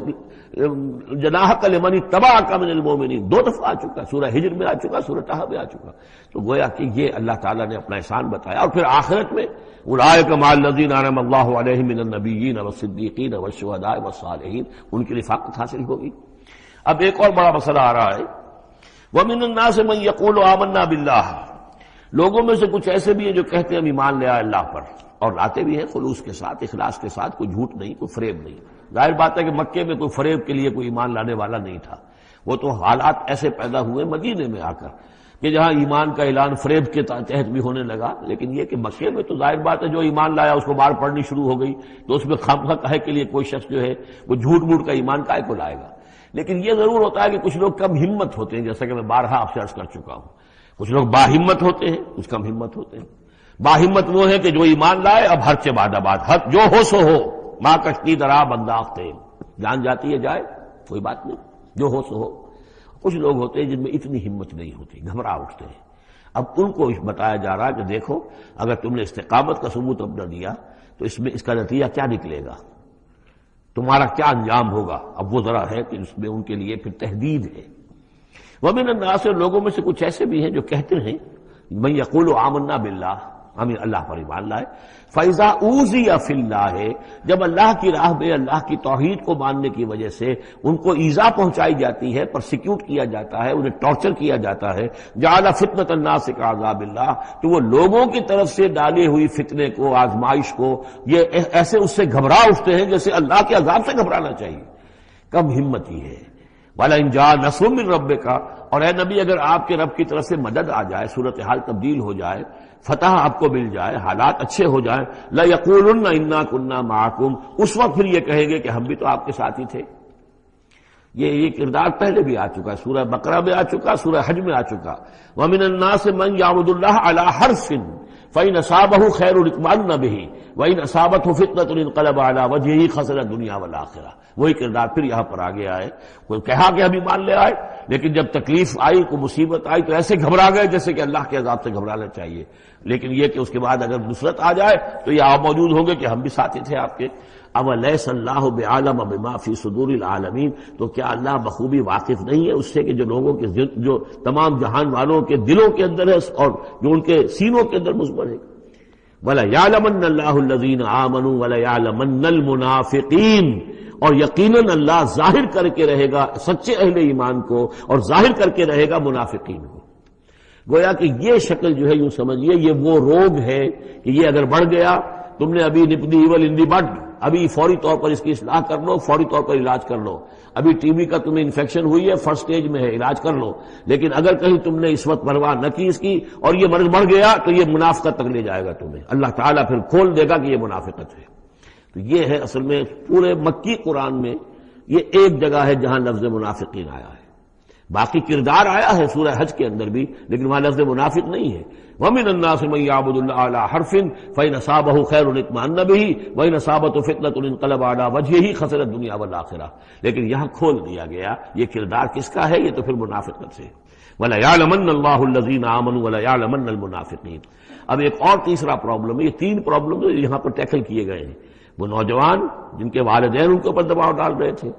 جناحك لمن اتبعك من المؤمنين 2 دفعہ آ چکا، سورہ ہجر میں آ چکا، سورہ طہ میں آ چکا. تو گویا کہ یہ اللہ تعالیٰ نے اپنا احسان بتایا. اور پھر آخرت میں اولئک مع الذین انعم اللہ علیہم من النبیین والصدیقین والشہداء والصالحین، ان کی رفاقت حاصل ہوگی. اب ایک اور بڑا مسئلہ آ رہا ہے، ومن الناس من یقول آمنا باللہ، لوگوں میں سے کچھ ایسے بھی ہیں جو کہتے ہیں ہم ایمان لے آئے اللہ پر، اور لاتے بھی ہیں خلوص کے ساتھ، اخلاص کے ساتھ، کوئی جھوٹ نہیں، کوئی فریب نہیں. ظاہر بات ہے کہ مکے میں کوئی فریب کے لیے کوئی ایمان لانے والا نہیں تھا، وہ تو حالات ایسے پیدا ہوئے مدینے میں آ کر کہ جہاں ایمان کا اعلان فریب کے تحت بھی ہونے لگا. لیکن یہ کہ مکے میں تو ظاہر بات ہے جو ایمان لایا اس کو بار پڑھنی شروع ہو گئی، تو اس میں خامخواہ کہے کے لیے کوئی شخص جو ہے وہ جھوٹ موٹ کا ایمان کائے کو لائے گا. لیکن یہ ضرور ہوتا ہے کہ کچھ لوگ کم ہمت ہوتے ہیں، جیسا کہ میں بارہا آپ سے عرض کر چکا ہوں. کچھ لوگ باہمت ہوتے ہیں، کچھ کم ہمت ہوتے ہیں. باہمت وہ ہے کہ جو ایمان لائے اب ہر سے بعد آباد، جو ہو سو ہو، ماں کشتی درا بنداختے، جان جاتی ہے جائے کوئی بات نہیں، جو ہو سو ہو. کچھ لوگ ہوتے ہیں جن میں اتنی ہمت نہیں ہوتی، گھبرا اٹھتے ہیں. اب ان کو بتایا جا رہا ہے کہ دیکھو اگر تم نے استقامت کا ثبوت اپنا دیا تو اس میں اس کا نتیجہ کیا نکلے گا، تمہارا کیا انجام ہوگا. اب وہ ذرا ہے کہ اس میں ان کے لیے پھر تحدید ہے. ومن الناس، لوگوں میں سے کچھ ایسے بھی ہیں جو کہتے ہیں من یقول آمنا باللہ، ہم اللہ پر ایمان لائے. فَإِذَا أُوذِيَ فِي اللَّهِ، جب اللہ کی راہ میں اللہ کی توحید کو ماننے کی وجہ سے ان کو ایذا پہنچائی جاتی ہے، پرسیکیوٹ کیا جاتا ہے، انہیں ٹارچر کیا جاتا ہے، جعل فتنة الناس كعذاب اللہ، تو وہ لوگوں کی طرف سے ڈالی ہوئی فتنے کو، آزمائش کو، یہ ایسے اس سے گھبرا اٹھتے ہیں جیسے اللہ کے عذاب سے گھبرانا چاہیے. کم ہمتی ہے. وَلَئِن جَاءَ نَصْرٌ مِّن رَّبِّكَ، اور اے نبی اگر آپ کے رب کی طرف سے مدد آ جائے، صورتحال تبدیل ہو جائے، فتح آپ کو مل جائے، حالات اچھے ہو جائیں، لَيَقُولُنَّ إِنَّا كُنَّا مَعَكُمْ، اس وقت پھر یہ کہیں گے کہ ہم بھی تو آپ کے ساتھ ہی تھے. یہ کردار پہلے بھی آ چکا ہے، سورہ بقرہ میں آ چکا، سورہ حج میں آ چکا. وَمِنَ النَّاسِ مَن يَعْبُدُ اللَّهَ عَلَىٰ حَرْفٍ فَإِنْ أَصَابَهُ خَيْرٌ اطْمَأَنَّ بِهِ وَإِنْ أَصَابَتْهُ فِتْنَةٌ انقلب عَلَىٰ وَجْهِهِ خَسِرَ الدُّنْيَا وَالْآخِرَةَ. وہی کردار پھر یہاں پر آ گیا ہے. کوئی کہا کہ ہم ایمان لے آئے، لیکن جب تکلیف آئی، کوئی مصیبت آئی تو ایسے گھبرا گئے جیسے کہ اللہ کے عذاب سے گھبرانا چاہیے. لیکن یہ کہ اس کے بعد اگر نصرت آ جائے تو یہ آپ موجود ہوں گے کہ ہم بھی ساتھی تھے آپ کے. اولیس اللہ بعالم بما فی صدور العالمین، تو کیا اللہ بخوبی واقف نہیں ہے اس سے کہ جو لوگوں کے جو تمام جہان والوں کے دلوں کے اندر ہے اور جو ان کے سینوں کے اندر مضمر ہے. وَلَيَعْلَمَنَّ اللَّهُ الَّذِينَ آمَنُوا وَلَيَعْلَمَنَّ الْمُنَافِقِينَ، اور یقیناً اللہ ظاہر کر کے رہے گا سچے اہل ایمان کو اور ظاہر کر کے رہے گا منافقین کو. گویا کہ یہ شکل جو ہے یوں سمجھیے یہ وہ روگ ہے کہ یہ اگر بڑھ گیا، تم نے ابھی نپ دی ایول ان دی بڈ، ابھی فوری طور پر اس کی اصلاح کر لو، فوری طور پر علاج کر لو. ابھی ٹی بی کا تمہیں انفیکشن ہوئی ہے، فرسٹ سٹیج میں ہے، علاج کر لو. لیکن اگر کہیں تم نے اس وقت پرواہ نہ کی اس کی اور یہ مرض بڑھ گیا تو یہ منافقت تک لے جائے گا تمہیں. اللہ تعالیٰ پھر کھول دے گا کہ یہ منافقت ہے. تو یہ ہے اصل میں پورے مکی قرآن میں یہ ایک جگہ ہے جہاں لفظ منافقین آیا ہے. باقی کردار آیا ہے سورہ حج کے اندر بھی، لیکن وہاں لفظ منافق نہیں ہے. وَمِنَ النَّاسِ مَن يَعْبُدُ اللَّهَ عَلَىٰ حَرْفٍ فَإِنْ أَصَابَهُ خَيْرٌ اطْمَأَنَّ بِهِ وَإِنْ أَصَابَتْهُ فِتْنَةٌ انقلب عَلَىٰ وَجْهِهِ خَسِرَ الدُّنْيَا وَالْآخِرَةَ. لیکن یہاں کھول دیا گیا یہ کردار کس کا ہے، یہ تو پھر منافقت سے. وَلَيَعْلَمَنَّ اللَّهُ الَّذِينَ آمَنُوا وَلَيَعْلَمَنَّ الْمُنَافِقِينَ. اب ایک اور تیسرا پرابلم ہے، یہ 3 پرابلم یہاں پر ٹیکل کیے گئے ہیں. وہ نوجوان جن کے والدین ان کے اوپر دباؤ ڈال رہے تھے،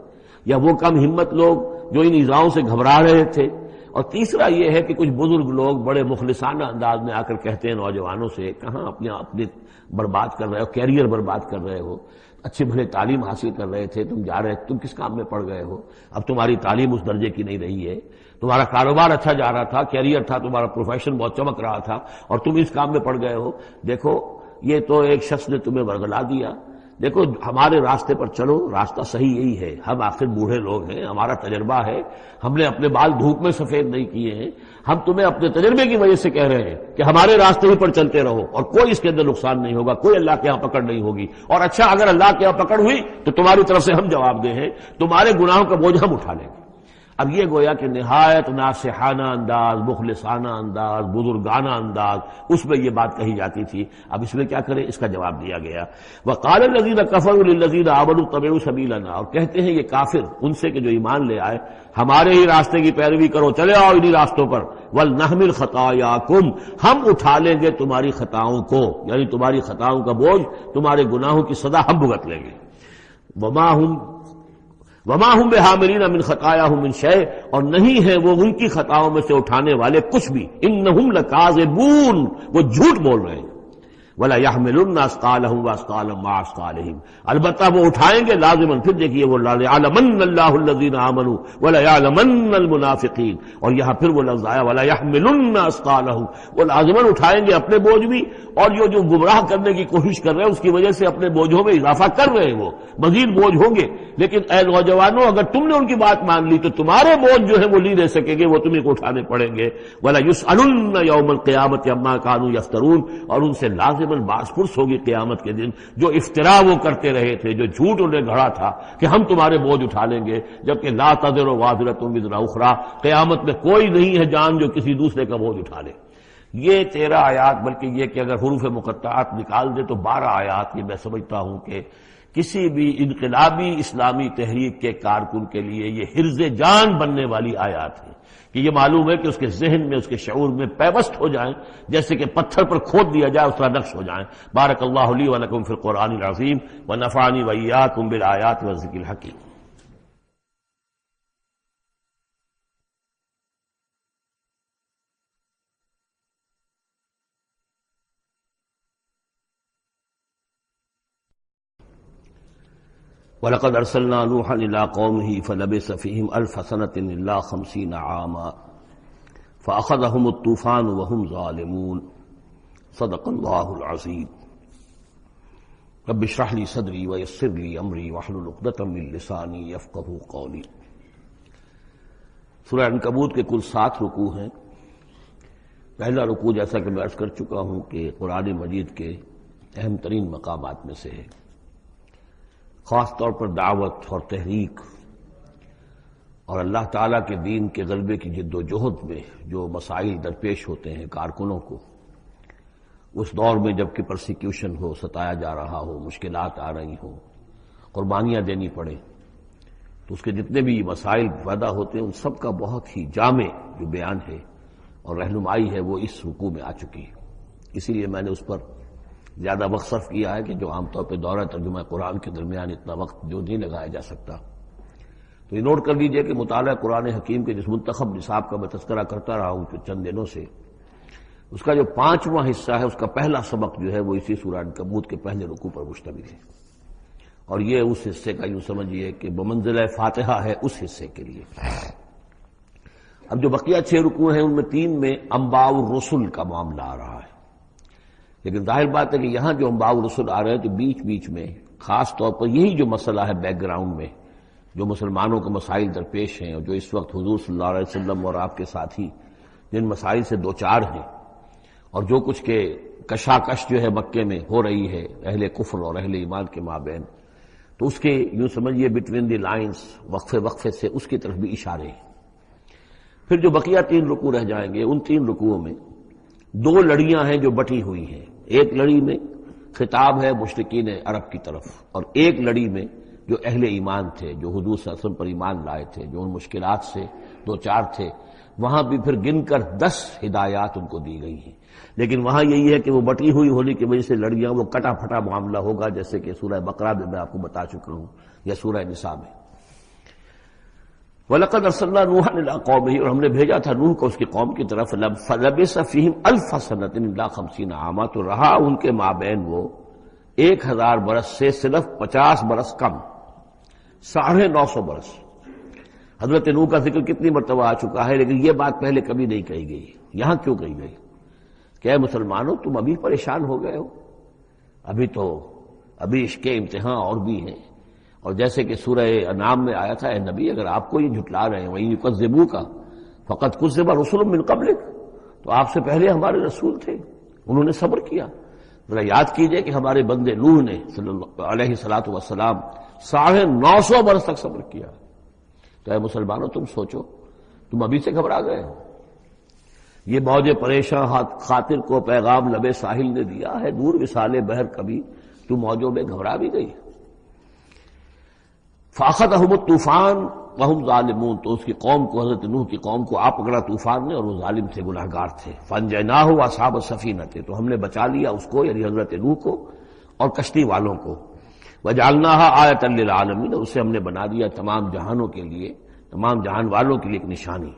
یا وہ کم ہمت لوگ جو ان ایذاؤں سے گھبرا رہے تھے، اور تیسرا یہ ہے کہ کچھ بزرگ لوگ بڑے مخلصانہ انداز میں آ کر کہتے ہیں نوجوانوں سے کہاں اپنے برباد کر رہے ہو، کیریئر برباد کر رہے ہو، اچھے بھلے تعلیم حاصل کر رہے تھے، تم جا رہے تم کس کام میں پڑ گئے ہو، اب تمہاری تعلیم اس درجے کی نہیں رہی ہے، تمہارا کاروبار اچھا جا رہا تھا، کیریئر تھا، تمہارا پروفیشن بہت چمک رہا تھا اور تم اس کام میں پڑ گئے ہو. دیکھو یہ تو ایک شخص نے تمہیں ورگلا دیا. دیکھو ہمارے راستے پر چلو، راستہ صحیح یہی ہے. ہم آخر بوڑھے لوگ ہیں، ہمارا تجربہ ہے، ہم نے اپنے بال دھوپ میں سفید نہیں کیے ہیں. ہم تمہیں اپنے تجربے کی وجہ سے کہہ رہے ہیں کہ ہمارے راستے ہی پر چلتے رہو اور کوئی اس کے اندر نقصان نہیں ہوگا، کوئی اللہ کے یہاں پکڑ نہیں ہوگی. اور اچھا اگر اللہ کے یہاں پکڑ ہوئی تو تمہاری طرف سے ہم جواب دہ ہیں، تمہارے گناہوں کا بوجھ ہم اٹھا لیں گے. اب یہ گویا کہ نہایت ناصحانہ انداز، مخلصانہ انداز، بزرگانہ انداز، اس میں یہ بات کہی جاتی تھی. اب اس میں کیا کریں، اس کا جواب دیا گیا. وقال الذین کفروا للذین آمنوا اتبعوا سبیلنا، اور کہتے ہیں یہ کافر ان سے کہ جو ایمان لے آئے، ہمارے ہی راستے کی پیروی کرو، چلے آؤ انہی راستوں پر. ولنحمل خطایاکم، ہم اٹھا لیں گے تمہاری خطاؤں کو، یعنی تمہاری خطاؤں کا بوجھ، تمہارے گناہوں کی سزا ہم بھگت لیں گے. وما ہم بحاملین من خطایاہم من شیء، اور نہیں ہے وہ ان کی خطاؤں میں سے اٹھانے والے کچھ بھی. انہم لکاذبون، وہ جھوٹ بول رہے ہیں. ولا يحملن اثقالهم واثقالا مع اثقالهم، البتہ وہ اٹھائیں گے لازماً. پھر دیکھیے وہ ليعلمن الله الذين آمنوا ولا يعلمن المنافقين، اور یہاں پھر وہ لفظ آیا ولا يحملن اثقالهم، وہ لازماً اٹھائیں گے اپنے بوجھ بھی، اور جو گمراہ کرنے کی کوشش کر رہے ہیں اس کی وجہ سے اپنے بوجھوں میں اضافہ کر رہے ہیں، وہ مزید بوجھ ہوں گے. لیکن اے نوجوانوں، اگر تم نے ان کی بات مان لی تو تمہارے بوجھ جو ہے وہ نہیں رہ سکیں گے، وہ تمہیں کو اٹھانے پڑیں گے. ولا يسألن يوم القيامة عما كانوا يفترون، اور ان سے لازماً باس پرس ہوگی قیامت کے دن جو افتراء وہ کرتے رہے تھے، جو جھوٹ انہیں گھڑا تھا کہ ہم تمہارے بوجھ اٹھا لیں گے، جبکہ لا تزر وازرۃ وزر اخرى، قیامت میں کوئی نہیں ہے جان جو کسی دوسرے کا بوجھ اٹھا لے. یہ 13 آیات، بلکہ یہ کہ اگر حروف مقطعات نکال دے تو 12 آیات، یہ میں سمجھتا ہوں کہ کسی بھی انقلابی اسلامی تحریک کے کارکن کے لیے یہ حرز جان بننے والی آیات ہیں، کہ یہ معلوم ہے کہ اس کے ذہن میں، اس کے شعور میں پیوست ہو جائیں، جیسے کہ پتھر پر کھود دیا جائے اس طرح نقش ہو جائیں. بارک اللہ لی و لکم فی القرآن العظیم ونفعنی وإیاکم بالآیات والذکر الحکیم. وَلَقَدْ أَرْسَلْنَا نُوحًا إِلَىٰ قَوْمِهِ فَلَبِثَ فِيهِمْ أَلْفَ سَنَةٍ إِلَّا 50 عَامًا فَأَخَذَهُمُ الطُّوفَانُ وَهُمْ ظَالِمُونَ. صدق اللہ العظیم. رب اشرح لي صدری ويسر لي امری واحلل عقدۃ من لسانی یفقهوا قولی. سورہ عنکبوت کے کل 7 رکوع ہیں. پہلا رکوع جیسا کہ میں عرض کر چکا ہوں کہ قرآن مجید کے اہم ترین مقامات میں سے ہے، خاص طور پر دعوت اور تحریک اور اللہ تعالیٰ کے دین کے غلبے کی جد و جہد میں جو مسائل درپیش ہوتے ہیں کارکنوں کو، اس دور میں جب کہ پرسیکیوشن ہو، ستایا جا رہا ہو، مشکلات آ رہی ہوں، قربانیاں دینی پڑیں، تو اس کے جتنے بھی مسائل پیدا ہوتے ہیں ان سب کا بہت ہی جامع جو بیان ہے اور رہنمائی ہے وہ اس رکوع میں آ چکی ہے. اسی لیے میں نے اس پر زیادہ وقت صرف کیا ہے کہ جو عام طور پہ دورہ ترجمہ قرآن کے درمیان اتنا وقت جو نہیں لگایا جا سکتا. تو یہ نوٹ کر لیجئے کہ مطالعہ قرآن حکیم کے جس منتخب نصاب کا میں تذکرہ کرتا رہا ہوں چند دنوں سے، اس کا جو 5واں حصہ ہے اس کا پہلا سبق جو ہے وہ اسی سورہ عنکبوت کے پہلے رکوع پر مشتمل ہے، اور یہ اس حصے کا یوں سمجھیے کہ بمنزلہ فاتحہ ہے اس حصے کے لیے. اب جو بقیہ 6 رکوع ہیں ان میں 3 میں انباء الرسل کا معاملہ آ رہا ہے، لیکن ظاہر بات ہے کہ یہاں جو انباء الرسل آ رہے ہیں تو بیچ بیچ میں خاص طور پر یہی جو مسئلہ ہے بیک گراؤنڈ میں جو مسلمانوں کے مسائل درپیش ہیں، اور جو اس وقت حضور صلی اللہ علیہ وسلم اور آپ کے ساتھی جن مسائل سے دوچار ہیں، اور جو کچھ کے کشاکش جو ہے مکے میں ہو رہی ہے اہل کفر اور اہل ایمان کے مابین، تو اس کے یوں سمجھیے بٹوین دی لائنز وقفے وقفے سے اس کی طرف بھی اشارے ہیں. پھر جو بقیہ 3 رکوع رہ جائیں گے ان 3 رکوعوں میں 2 لڑیاں ہیں جو بٹی ہوئی ہیں. ایک لڑی میں خطاب ہے مشرکین عرب کی طرف، اور ایک لڑی میں جو اہل ایمان تھے، جو حضور صلی اللہ علیہ وسلم پر ایمان لائے تھے، جو ان مشکلات سے دوچار تھے، وہاں بھی پھر گن کر 10 ہدایات ان کو دی گئی ہیں. لیکن وہاں یہی ہے کہ وہ بٹی ہوئی ہونے کی وجہ سے لڑیاں وہ کٹا پھٹا معاملہ ہوگا، جیسے کہ سورہ بقرہ میں آپ کو بتا چکا ہوں یا سورہ نساء میں. وَلَقَدْ أَرْسَلْنَا نُوحًا إِلَىٰ قَوْمِهِ، اور ہم نے بھیجا تھا نوح کو اس کی قوم کی طرف. فَلَبِثَ فِيهِمْ أَلْفَ سَنَةٍ إِلَّا 50 عَامًا، تو رہا ان کے مابین وہ 1000 برس سے صرف 50 برس کم، 950 برس. حضرت نوح کا ذکر کتنی مرتبہ آ چکا ہے، لیکن یہ بات پہلے کبھی نہیں کہی گئی. یہاں کیوں کہی گئی کہ اے مسلمانوں تم ابھی پریشان ہو گئے ہو، ابھی اس کے امتحان اور بھی ہیں. اور جیسے کہ سورہ انعام میں آیا تھا، اے نبی اگر آپ کو یہ جھٹلا رہے ہیں وَإِن يُكَذِّبُوكَ فَقَدْ كُذِّبَ رُسُلٌ مِّن قَبْلِكَ، تو آپ سے پہلے ہمارے رسول تھے، انہوں نے صبر کیا. ذرا یاد کیجئے کہ ہمارے بندے نوح نے صلی اللہ علیہ الصلوۃ والسلام 950 برس تک صبر کیا. تو اے مسلمانوں تم سوچو، تم ابھی سے گھبرا گئے ہو؟ یہ موج پریشاں خاطر کو پیغام لبے ساحل نے دیا ہے، دور وصال بحر کبھی تو موجوں میں گھبرا بھی گئی۔ فاخذہم الطوفان وہم ظالمون، تو اس کی قوم کو، حضرت نوح کی قوم کو آ پکڑا طوفان نے اور وہ ظالم تھے، گناہگار تھے۔ فانجیناہ واصحاب السفینہ، تو ہم نے بچا لیا اس کو، یعنی حضرت نوح کو اور کشتی والوں کو۔ وجعلناہا آیۃ للعالمین، اور اسے ہم نے بنا دیا تمام جہانوں کے لیے، تمام جہان والوں کے لیے ایک نشانی۔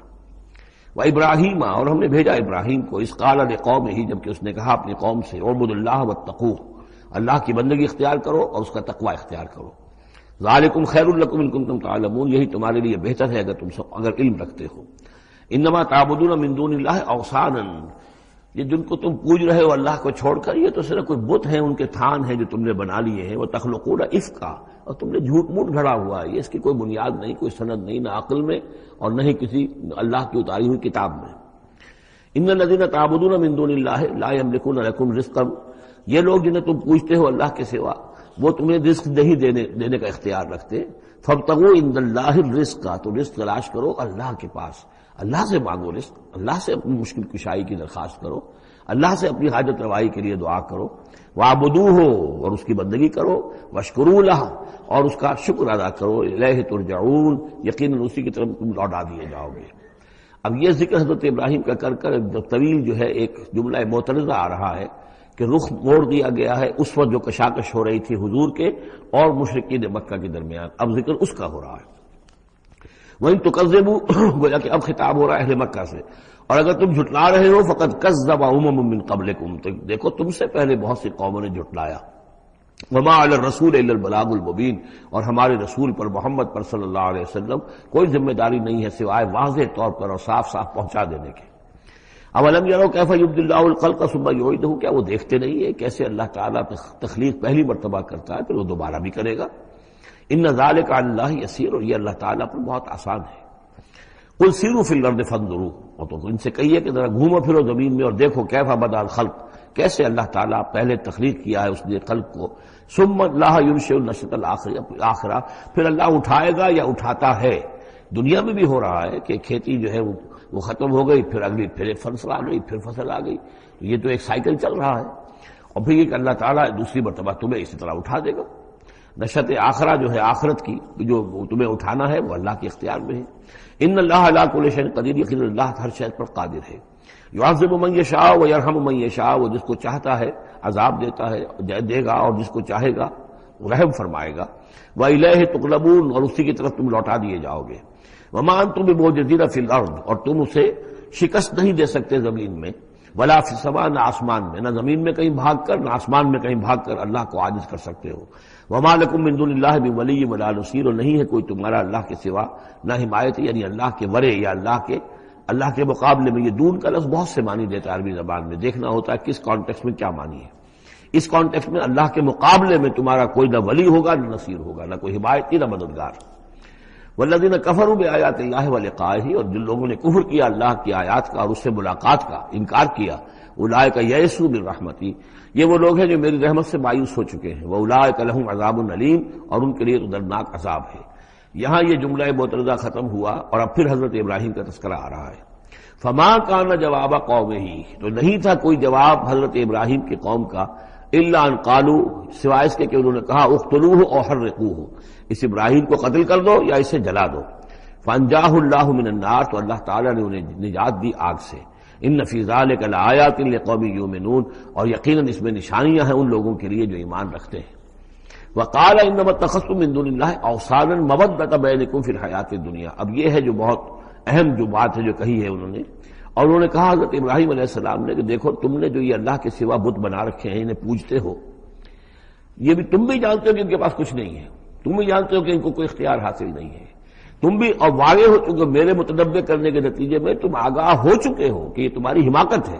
وابراہیم، اور ہم نے بھیجا ابراہیم کو، اذ قال لقومہ، جبکہ اس نے کہا اپنی قوم سے، اعبدوا اللہ واتقوہ، اللہ کی بندگی اختیار کرو اور اس کا تقوی اختیار کرو۔ ذالکم خیر لکم ان کنتم تعلمون، یہی تمہارے لیے بہتر ہے اگر علم رکھتے ہو۔ انما تعبدون من دون اللہ اوثانا، یہ جن کو تم پوج رہے ہو اللہ کو چھوڑ کر، یہ تو صرف کوئی بت ہیں، ان کے تھان ہیں جو تم نے بنا لیے ہیں۔ وتخلقون افکا، اور تم نے جھوٹ موٹ گھڑا ہوا ہے، یہ اس کی کوئی بنیاد نہیں، کوئی سند نہیں، نہ عقل میں اور نہ ہی کسی اللہ کی اتاری ہوئی کتاب میں۔ ان الذین تعبدون من دون اللہ لا یملکون لکم رزقا، یہ لوگ جنہیں تم پوجتے ہو اللہ کے سوا، وہ تمہیں رزق نہیں دینے کا اختیار رکھتے۔ فابتغوا عند اللہ الرزق، تو رزق تلاش کرو اللہ کے پاس، اللہ سے مانگو رزق، اللہ سے اپنی مشکل کشائی کی درخواست کرو، اللہ سے اپنی حاجت روائی کے لیے دعا کرو۔ وَاعْبُدُوهُ، اور اس کی بندگی کرو، وَاشْكُرُوا لَهُ، اور اس کا شکر ادا کرو، الیہ ترجعون، یقیناً اسی کی طرف تم لوٹا دیے جاؤ گے۔ اب یہ ذکر حضرت ابراہیم کا کر کر طویل جو ہے ایک جملہ معترضہ آ رہا ہے کہ رخ موڑ دیا گیا ہے اس وقت جو کشاکش ہو رہی تھی حضور کے اور مشرکین مکہ کے درمیان، اب ذکر اس کا ہو رہا ہے۔ وَإِن تُكَذِّبُوا، گویا کہ اب خطاب ہو رہا ہے اہل مکہ سے، اور اگر تم جھٹلا رہے ہو فقد كذب امم من قبلكم، تو دیکھو تم سے پہلے بہت سی قوموں نے جھٹلایا۔ وما علی الرسول الا البلاغ المبین، اور ہمارے رسول پر محمد پر صلی اللہ علیہ وسلم کوئی ذمہ داری نہیں ہے سوائے واضح طور پر اور صاف صاف پہنچا دینے کے۔ اولم یروا کیف یبدی اللہ الخلق ثم یعیدہ، کیا وہ دیکھتے نہیں ہے کیسے اللہ تعالیٰ تخلیق پہلی مرتبہ کرتا ہے پھر وہ دوبارہ بھی کرے گا۔ ان ذلک علی اللہ یسیر، اور یہ اللہ تعالیٰ پر بہت آسان ہے۔ قل سیروا فی الارض فانظروا، اور تو ان سے کہیے کہ ذرا گھومو پھرو زمین میں اور دیکھو کیف بدا الخلق، کیسے اللہ تعالیٰ پہلے تخلیق کیا ہے اس نے خلق کو۔ ثم اللہ ينشئ النشأة الآخرہ، پھر اللہ اٹھائے گا یا اٹھاتا ہے۔ دنیا میں بھی ہو رہا ہے کہ کھیتی جو ہے وہ ختم ہو گئی، پھر اگلی پھر فصل آ گئی، پھر فصل آ گئی، یہ تو ایک سائیکل چل رہا ہے، اور پھر یہ کہ اللہ تعالیٰ دوسری مرتبہ تمہیں اسی طرح اٹھا دے گا۔ نشأۃ آخرہ جو ہے آخرت کی جو تمہیں اٹھانا ہے وہ اللہ کے اختیار میں ہے۔ ان اللہ علی کل شیء قدیر، یقینا اللہ ہر شے پر قادر ہے۔ یعذب من یشاء ویرحم من یشاء، وہ جس کو چاہتا ہے عذاب دیتا ہے دے گا، اور جس کو چاہے گا رحم فرمائے گا۔ وإلیہ تقلبون، اور اسی کی طرف تم لوٹا دیے جاؤ گے۔ وما انتم بمعجزین فی الارض، اور تم اسے شکست نہیں دے سکتے زمین میں، ولا فی السماء، نہ آسمان میں، نہ زمین میں کہیں بھاگ کر نہ آسمان میں کہیں بھاگ کر اللہ کو عاجز کر سکتے ہو۔ وما لکم من دون اللہ من ولی ولا نصیر، اور نہیں ہے کوئی تمہارا اللہ کے سوا نہ حمایت، یعنی اللہ کے ورے یا اللہ کے مقابلے میں۔ یہ دون کا لفظ بہت سے معنی دیتا ہے عربی زبان میں، دیکھنا ہوتا ہے کس کانٹیکسٹ میں کیا معنی ہے۔ اس کانٹیکسٹ میں اللہ کے مقابلے میں تمہارا کوئی نہ ولی ہوگا نہ نصیر ہوگا، نہ کوئی حمایتی نہ مددگار۔ والذین کفروا بآیات اللہ ولقائہ، اور جن لوگوں نے کفر کیا اللہ کی آیات کا اور اس سے ملاقات کا انکار کیا، اولئک یئسوا من رحمتی، یہ وہ لوگ ہیں جو میری رحمت سے مایوس ہو چکے ہیں۔ واولئک لہم عذاب علیم، اور ان کے لیے تو دردناک عذاب ہے۔ یہاں یہ جملہ معترضہ ختم ہوا اور اب پھر حضرت ابراہیم کا تذکرہ آ رہا ہے۔ فما کان جواب قومہ، تو نہیں تھا کوئی جواب حضرت ابراہیم کی قوم کا، الا ان قالوا، سوائے اس کے کہ انہوں نے کہا اقتلوہ او حرقوہ، اس ابراہیم کو قتل کر دو یا اسے جلا دو۔ فانجاہ اللہ من النار، تو اللہ تعالیٰ نے انہیں نجات دی آگ سے۔ ان فی ذلک لآیات لقوم یؤمنون، اور یقیناً اس میں نشانیاں ہیں ان لوگوں کے لیے جو ایمان رکھتے ہیں۔ وقال انما اتخذتم من دون اللہ اوثانا مودۃ بینکم فی الحیاۃ الدنیا، اب یہ ہے جو بہت اہم جو بات ہے جو کہی ہے انہوں نے، اور انہوں نے کہا حضرت ابراہیم علیہ السلام نے کہ دیکھو تم نے جو یہ اللہ کے سوا بت بنا رکھے ہیں انہیں پوجتے ہو، یہ بھی تم بھی جانتے ہو کہ ان کے پاس کچھ نہیں ہے، تم بھی جانتے ہو کہ ان کو کوئی اختیار حاصل نہیں ہے، تم بھی اور واقع ہو چکے میرے متنبع کرنے کے نتیجے میں تم آگاہ ہو چکے ہو کہ یہ تمہاری حماقت ہے،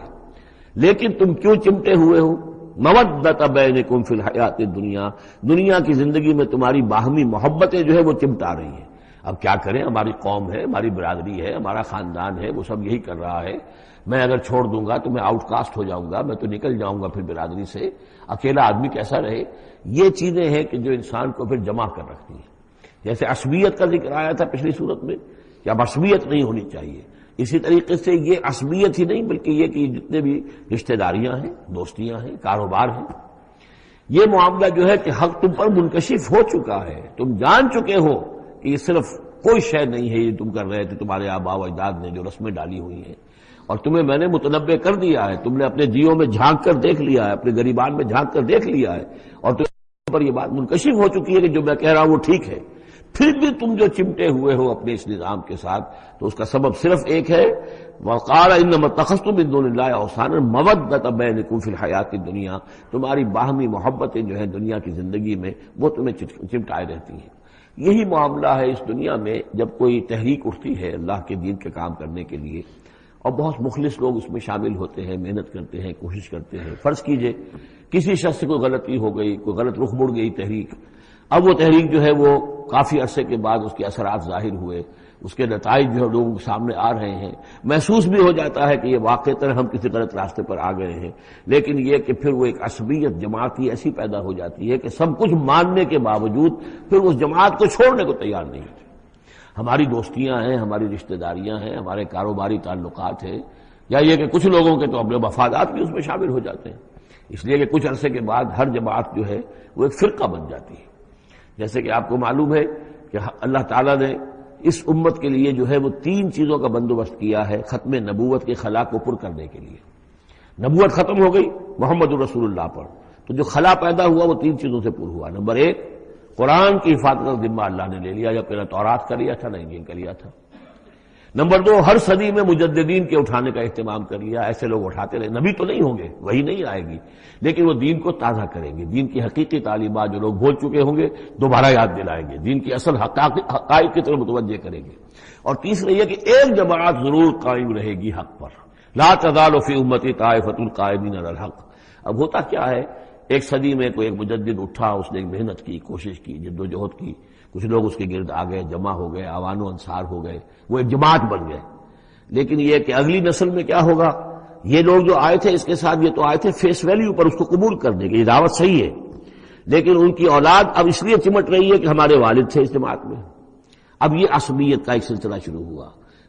لیکن تم کیوں چمٹے ہوئے ہو؟ مودۃ بینکم فی الحیاۃ الدنیا، دنیا کی زندگی میں تمہاری باہمی محبتیں جو ہے وہ چمٹا رہی ہیں۔ اب کیا کریں، ہماری قوم ہے، ہماری برادری ہے، ہمارا خاندان ہے، وہ سب یہی کر رہا ہے، میں اگر چھوڑ دوں گا تو میں آؤٹ کاسٹ ہو جاؤں گا، میں تو نکل جاؤں گا پھر برادری سے، اکیلا آدمی کیسا رہے۔ یہ چیزیں ہیں کہ جو انسان کو پھر جمع کر رکھتی ہیں۔ جیسے عصبیت کا ذکر آیا تھا پچھلی صورت میں کہ اب عصبیت نہیں ہونی چاہیے، اسی طریقے سے یہ عصبیت ہی نہیں بلکہ یہ کہ جتنے بھی رشتہ داریاں ہیں، دوستیاں ہیں، کاروبار ہیں، یہ معاملہ جو ہے کہ حق تم پر منکشف ہو چکا ہے، تم جان چکے ہو کہ یہ صرف کوئی شے نہیں ہے یہ تم کر رہے تھے تمہارے آباء و اجداد نے جو رسمیں ڈالی ہوئی ہیں، اور تمہیں میں نے متنبع کر دیا ہے، تم نے اپنے دیوں میں جھانک کر دیکھ لیا ہے، اپنے گریبان میں جھانک کر دیکھ لیا ہے، اور تم پر یہ بات منکشف ہو چکی ہے کہ جو میں کہہ رہا ہوں وہ ٹھیک ہے، پھر بھی تم جو چمٹے ہوئے ہو اپنے اس نظام کے ساتھ، تو اس کا سبب صرف ایک ہے، وقال انما اتخذتم من دون اللہ اوثانا مودۃ بینکم فی الحیات الدنیا، تمہاری باہمی محبتیں جو ہیں دنیا کی زندگی میں وہ تمہیں چمٹائے رہتی ہیں۔ یہی معاملہ ہے اس دنیا میں جب کوئی تحریک اٹھتی ہے اللہ کے دین کے کام کرنے کے لیے، اور بہت مخلص لوگ اس میں شامل ہوتے ہیں، محنت کرتے ہیں، کوشش کرتے ہیں۔ فرض کیجئے کسی شخص سے کوئی غلطی ہو گئی، کوئی غلط رخ مڑ گئی تحریک، اب وہ تحریک جو ہے وہ کافی عرصے کے بعد اس کے اثرات ظاہر ہوئے، اس کے نتائج جو لوگوں کے سامنے آ رہے ہیں، محسوس بھی ہو جاتا ہے کہ یہ واقعتاً ہم کسی غلط راستے پر آ گئے ہیں، لیکن یہ کہ پھر وہ ایک عصبیت جماعتی ایسی پیدا ہو جاتی ہے کہ سب کچھ ماننے کے باوجود پھر اس جماعت کو چھوڑنے کو تیار نہیں ہوتے۔ ہماری دوستیاں ہیں، ہماری رشتہ داریاں ہیں، ہمارے کاروباری تعلقات ہیں، یا یہ کہ کچھ لوگوں کے تو اپنے مفادات بھی اس میں شامل ہو جاتے ہیں، اس لیے کہ کچھ عرصے کے بعد ہر جماعت جو ہے وہ ایک فرقہ بن جاتی ہے۔ جیسے کہ آپ کو معلوم ہے کہ اللہ تعالیٰ نے اس امت کے لیے جو ہے وہ 3 چیزوں کا بندوبست کیا ہے ختم نبوت کے خلا کو پر کرنے کے لیے۔ نبوت ختم ہو گئی محمد الرسول اللہ پر، تو جو خلا پیدا ہوا وہ 3 چیزوں سے پر ہوا۔ نمبر 1، قرآن کی حفاظت کا ذمہ اللہ نے لے لیا، یا پہلے تورات کا لیا تھا نہ انجیل کا لیا تھا۔ نمبر 2، ہر صدی میں مجددین کے اٹھانے کا اہتمام کر لیا، ایسے لوگ اٹھاتے رہے، نبی تو نہیں ہوں گے، وہی نہیں آئے گی، لیکن وہ دین کو تازہ کریں گے، دین کی حقیقی تعلیمات جو لوگ بھول چکے ہوں گے دوبارہ یاد دلائیں گے، دین کی اصل حقائق کی طرف متوجہ کریں گے۔ اور تیسرا یہ کہ ایک جماعت ضرور قائم رہے گی حق پر، لا تزال فی امتی طائفۃ قائمین علی الحق۔ اب ہوتا کیا ہے، ایک صدی میں کوئی ایک مجدد اٹھا، اس نے محنت کی، کوشش کی، جدوجہد کی، کچھ لوگ اس کے گرد آ گئے، جمع ہو گئے، آوان و انصار ہو گئے، وہ ایک جماعت بن گئے۔ لیکن یہ کہ اگلی نسل میں کیا ہوگا، یہ لوگ جو آئے تھے اس کے ساتھ یہ تو آئے تھے فیس ویلیو پر اس کو قبول کرنے کی، یہ دعوت صحیح ہے، لیکن ان کی اولاد اب اس لیے چمٹ رہی ہے کہ ہمارے والد تھے اس جماعت میں۔ اب یہ عصبیت کا ایک سلسلہ شروع ہوا۔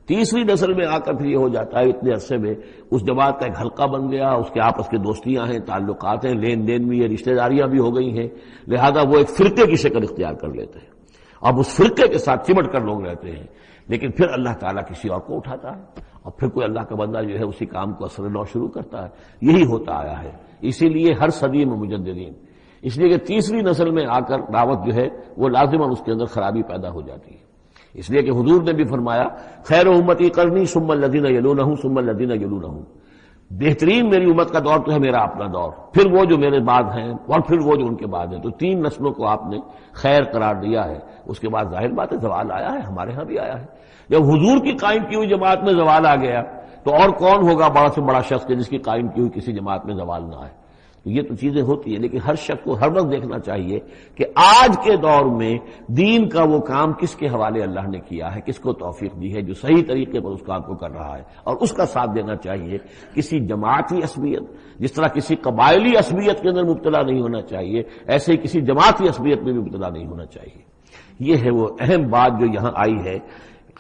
تیسری نسل میں آ کر پھر یہ ہو جاتا ہے اتنے عرصے میں اس جماعت کا ایک حلقہ بن گیا، اس کے آپس کے دوستیاں ہیں، تعلقات ہیں، لین دین بھی ہے، رشتہ داریاں بھی ہو گئی ہیں، لہذا وہ ایک فرقے کی شکل اختیار کر لیتے ہیں۔ اب اس فرقے کے ساتھ چمٹ کر لوگ رہتے ہیں، لیکن پھر اللہ تعالیٰ کسی اور کو اٹھاتا ہے، اور پھر کوئی اللہ کا بندہ جو ہے اسی کام کو اثر نو شروع کرتا ہے۔ یہی ہوتا آیا ہے، اسی لیے ہر صدی میں مجددین، اس لیے کہ تیسری نسل میں آ کر دعوت جو ہے وہ لازماً اس کے اندر خرابی پیدا ہو جاتی ہے۔ اس لیے کہ حضور نے بھی فرمایا خیر امتی قرنی ثم الذین یلونہم ثم الذین یلونہم، بہترین میری امت کا دور تو ہے میرا اپنا دور، پھر وہ جو میرے بعد ہیں، اور پھر وہ جو ان کے بعد ہیں۔ تو 3 نسلوں کو آپ نے خیر قرار دیا ہے۔ اس کے بعد ظاہر بات ہے زوال آیا ہے، ہمارے ہاں بھی آیا ہے۔ جب حضور کی قائم کی ہوئی جماعت میں زوال آ گیا تو اور کون ہوگا بڑا سے بڑا شخص جس کی قائم کی ہوئی کسی جماعت میں زوال نہ آئے۔ تو یہ تو چیزیں ہوتی ہیں، لیکن ہر شخص کو ہر وقت دیکھنا چاہیے کہ آج کے دور میں دین کا وہ کام کس کے حوالے اللہ نے کیا ہے، کس کو توفیق دی ہے جو صحیح طریقے پر اس کام کو کر رہا ہے، اور اس کا ساتھ دینا چاہیے۔ کسی جماعتی عصبیت، جس طرح کسی قبائلی عصبیت کے اندر مبتلا نہیں ہونا چاہیے، ایسے ہی کسی جماعتی عصبیت میں بھی مبتلا نہیں ہونا چاہیے۔ یہ ہے وہ اہم بات جو یہاں آئی ہے۔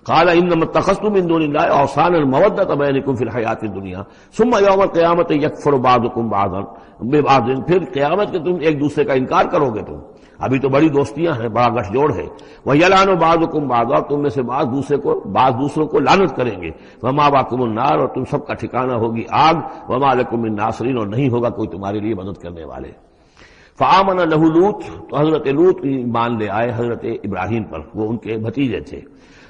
قال انما اتخذتم من دون الله اوثانا مودۃ بینکم فی الحیات الدنیا ثم یوم القیامۃ یکفر بعضکم بعضا ببعض، پھر قیامت کے تم ایک دوسرے کا انکار کرو گے، تم ابھی تو بڑی دوستیاں ہیں، بڑا گٹھ جوڑ ہے۔ وَيَلْعَنُ بَعْضُكُمْ بَعْضًا، تم میں سے بعض دوسروں کو لعنت کریں گے۔ وَمَأْوَاكُمُ النَّارُ، اور تم سب کا ٹھکانہ ہوگی آگ۔ وَمَا لَكُم مِّن نَاصِرِينَ، اور نہیں ہوگا کوئی تمہارے لیے مدد کرنے والے۔ فآمن لہ لوط، تو حضرت لوط ایمان لے آئے حضرت ابراہیم پر، وہ ان کے بھتیجے تھے۔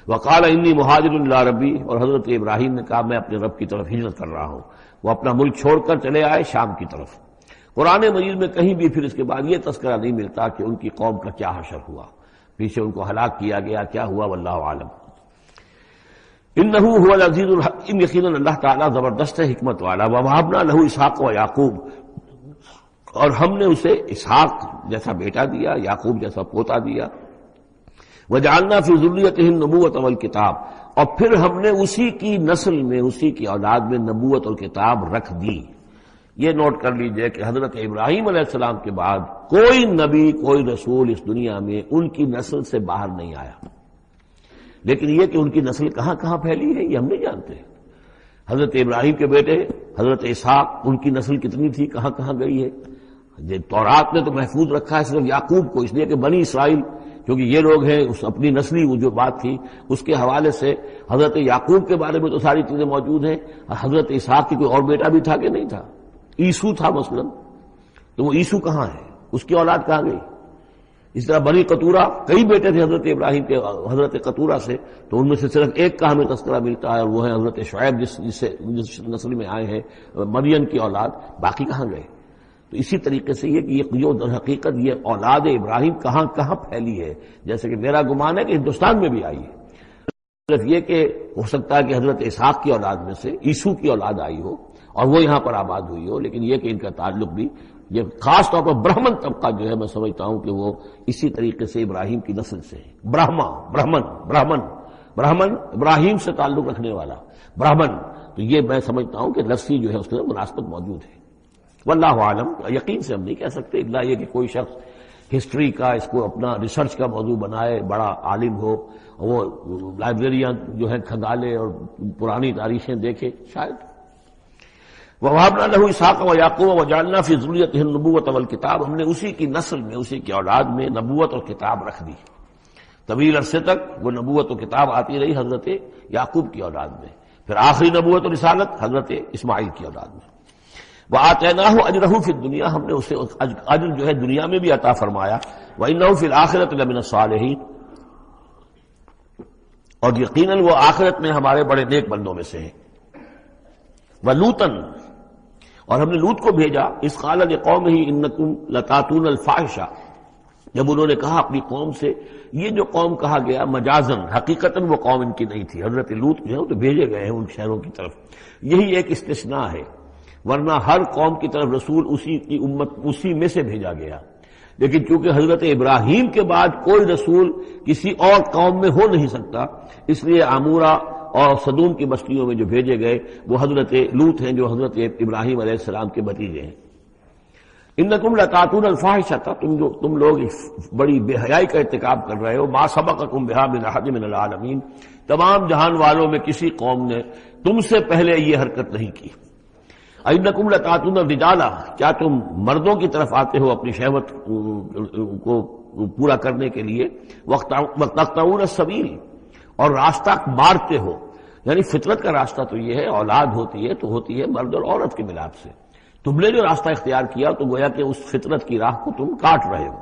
وقال انی مہاجر الی ربی، اور حضرت ابراہیم نے کہا میں اپنے رب کی طرف ہجرت کر رہا ہوں۔ وہ اپنا ملک چھوڑ کر چلے آئے شام کی طرف۔ قرآن مجید میں کہیں بھی پھر اس کے بعد یہ تذکرہ نہیں ملتا کہ ان کی قوم کا کیا حشر ہوا، پیچھے ان کو ہلاک کیا گیا، کیا ہوا، واللہ عالم۔ انہ هو العزیز الحکیم، یقیناً اللہ تعالیٰ زبردست ہے، حکمت والا۔ ووهبنا له اسحاق و یعقوب، اور ہم نے اسے اسحاق جیسا بیٹا دیا، یعقوب جیسا پوتا دیا۔ وجعلنا فی ذریتہ النبوۃ والکتاب، اور پھر ہم نے اسی کی نسل میں، اسی کی اولاد میں نبوت اور کتاب رکھ دی۔ یہ نوٹ کر لیجئے کہ حضرت ابراہیم علیہ السلام کے بعد کوئی نبی کوئی رسول اس دنیا میں ان کی نسل سے باہر نہیں آیا، لیکن یہ کہ ان کی نسل کہاں کہاں پھیلی ہے یہ ہم نہیں جانتے۔ حضرت ابراہیم کے بیٹے حضرت اسحاق، ان کی نسل کتنی تھی، کہاں کہاں گئی ہے؟ تورات نے تو محفوظ رکھا ہے صرف یعقوب کو، اس لیے کہ بنی اسرائیل کیونکہ یہ لوگ ہیں، اس اپنی نسلی وہ جو بات تھی اس کے حوالے سے حضرت یعقوب کے بارے میں تو ساری چیزیں موجود ہیں۔ حضرت اسحاق کی کوئی اور بیٹا بھی تھا کہ نہیں تھا؟ عیسو تھا مثلا، تو وہ عیسو کہاں ہے؟ اس کی اولاد کہاں گئی؟ اس طرح بنی قطورہ، کئی بیٹے تھے حضرت ابراہیم کے حضرت قطورہ سے، تو ان میں سے صرف ایک کا ہمیں تذکرہ ملتا ہے اور وہ ہے حضرت شعیب جس نسل میں آئے ہیں، مریم کی اولاد، باقی کہاں گئے؟ تو اسی طریقے سے یہ کہ یہ در حقیقت یہ اولاد ابراہیم کہاں کہاں پھیلی ہے، جیسے کہ میرا گمان ہے کہ ہندوستان میں بھی آئی ہے۔ صرف یہ کہ ہو سکتا ہے کہ حضرت اسحاق کی اولاد میں سے عیسو کی اولاد آئی ہو اور وہ یہاں پر آباد ہوئی ہو، لیکن یہ کہ ان کا تعلق بھی یہ خاص طور پر برہمن طبقہ جو ہے میں سمجھتا ہوں کہ وہ اسی طریقے سے ابراہیم کی نسل سے ہے۔ برہمن ابراہیم سے تعلق رکھنے والا برہمن، تو یہ میں سمجھتا ہوں کہ لفظی جو ہے اس میں مناسبت موجود ہے۔ واللہ عالم، یقین سے ہم نہیں کہہ سکتے، الا یہ کہ کوئی شخص ہسٹری کا اس کو اپنا ریسرچ کا موضوع بنائے، بڑا عالم ہو، وہ لائبریریاں جو ہے کھنگالے اور پرانی تاریخیں دیکھے، شاید۔ وَوَهَبْنَا لَهُ إِسْحَاقَ وَيَعْقُوبَ وَجَعَلْنَا فِي ذُرِّيَّتِهِ النُّبُوَّةَ وَالْكِتَابَ، ہم نے اسی کی نسل میں، اسی کی اولاد میں نبوت اور کتاب رکھ دی۔ طویل عرصے تک وہ نبوت و کتاب آتی رہی حضرت یعقوب کی اولاد میں، پھر آخری نبوت و رسالت حضرت اسماعیل کی اولاد میں۔ وَآتَيْنَاهُ أَجْرَهُ فِي الدُّنْيَا، ہم نے اسے اجر جو ہے دنیا میں بھی عطا فرمایا، وَإِنَّهُ فِي الْآخِرَةِ لَمِنَ الصَّالِحِينَ، اور یقیناً وہ آخرت میں ہمارے بڑے نیک بندوں میں سے ہیں۔ وَلُوطًا، اور ہم نے لوط کو بھیجا، اذ قال لقومہ انکم لتاتون الفاحشہ، جب انہوں نے کہا اپنی قوم سے، یہ جو قوم کہا گیا مجازن، حقیقتاً وہ قوم ان کی نہیں تھی، حضرت لوط جو ہے وہ تو بھیجے گئے ہیں ان شہروں کی طرف، یہی ایک استثناء ہے، ورنہ ہر قوم کی طرف رسول اسی کی امت اسی میں سے بھیجا گیا، لیکن چونکہ حضرت ابراہیم کے بعد کوئی رسول کسی اور قوم میں ہو نہیں سکتا، اس لیے عمورہ اور صدوم کی بستیوں میں جو بھیجے گئے وہ حضرت لوط ہیں جو حضرت ابراہیم علیہ السلام کے بھتیجے ہیں۔ انکم لتاتون الفاحشہ، تم لوگ بڑی بے حیائی کا ارتکاب کر رہے ہو، ما سبقکم بہا من احد من العالمین، تمام جہان والوں میں کسی قوم نے تم سے پہلے یہ حرکت نہیں کی۔ انکم لتاتون الرجال، کیا تم مردوں کی طرف آتے ہو اپنی شہوت کو پورا کرنے کے لیے، وتقطعون السبیل، اور راستہ مارتے ہو، یعنی فطرت کا راستہ تو یہ ہے، اولاد ہوتی ہے تو ہوتی ہے مرد اور عورت کے ملاپ سے، تم نے جو راستہ اختیار کیا تو گویا کہ اس فطرت کی راہ کو تم کاٹ رہے ہو۔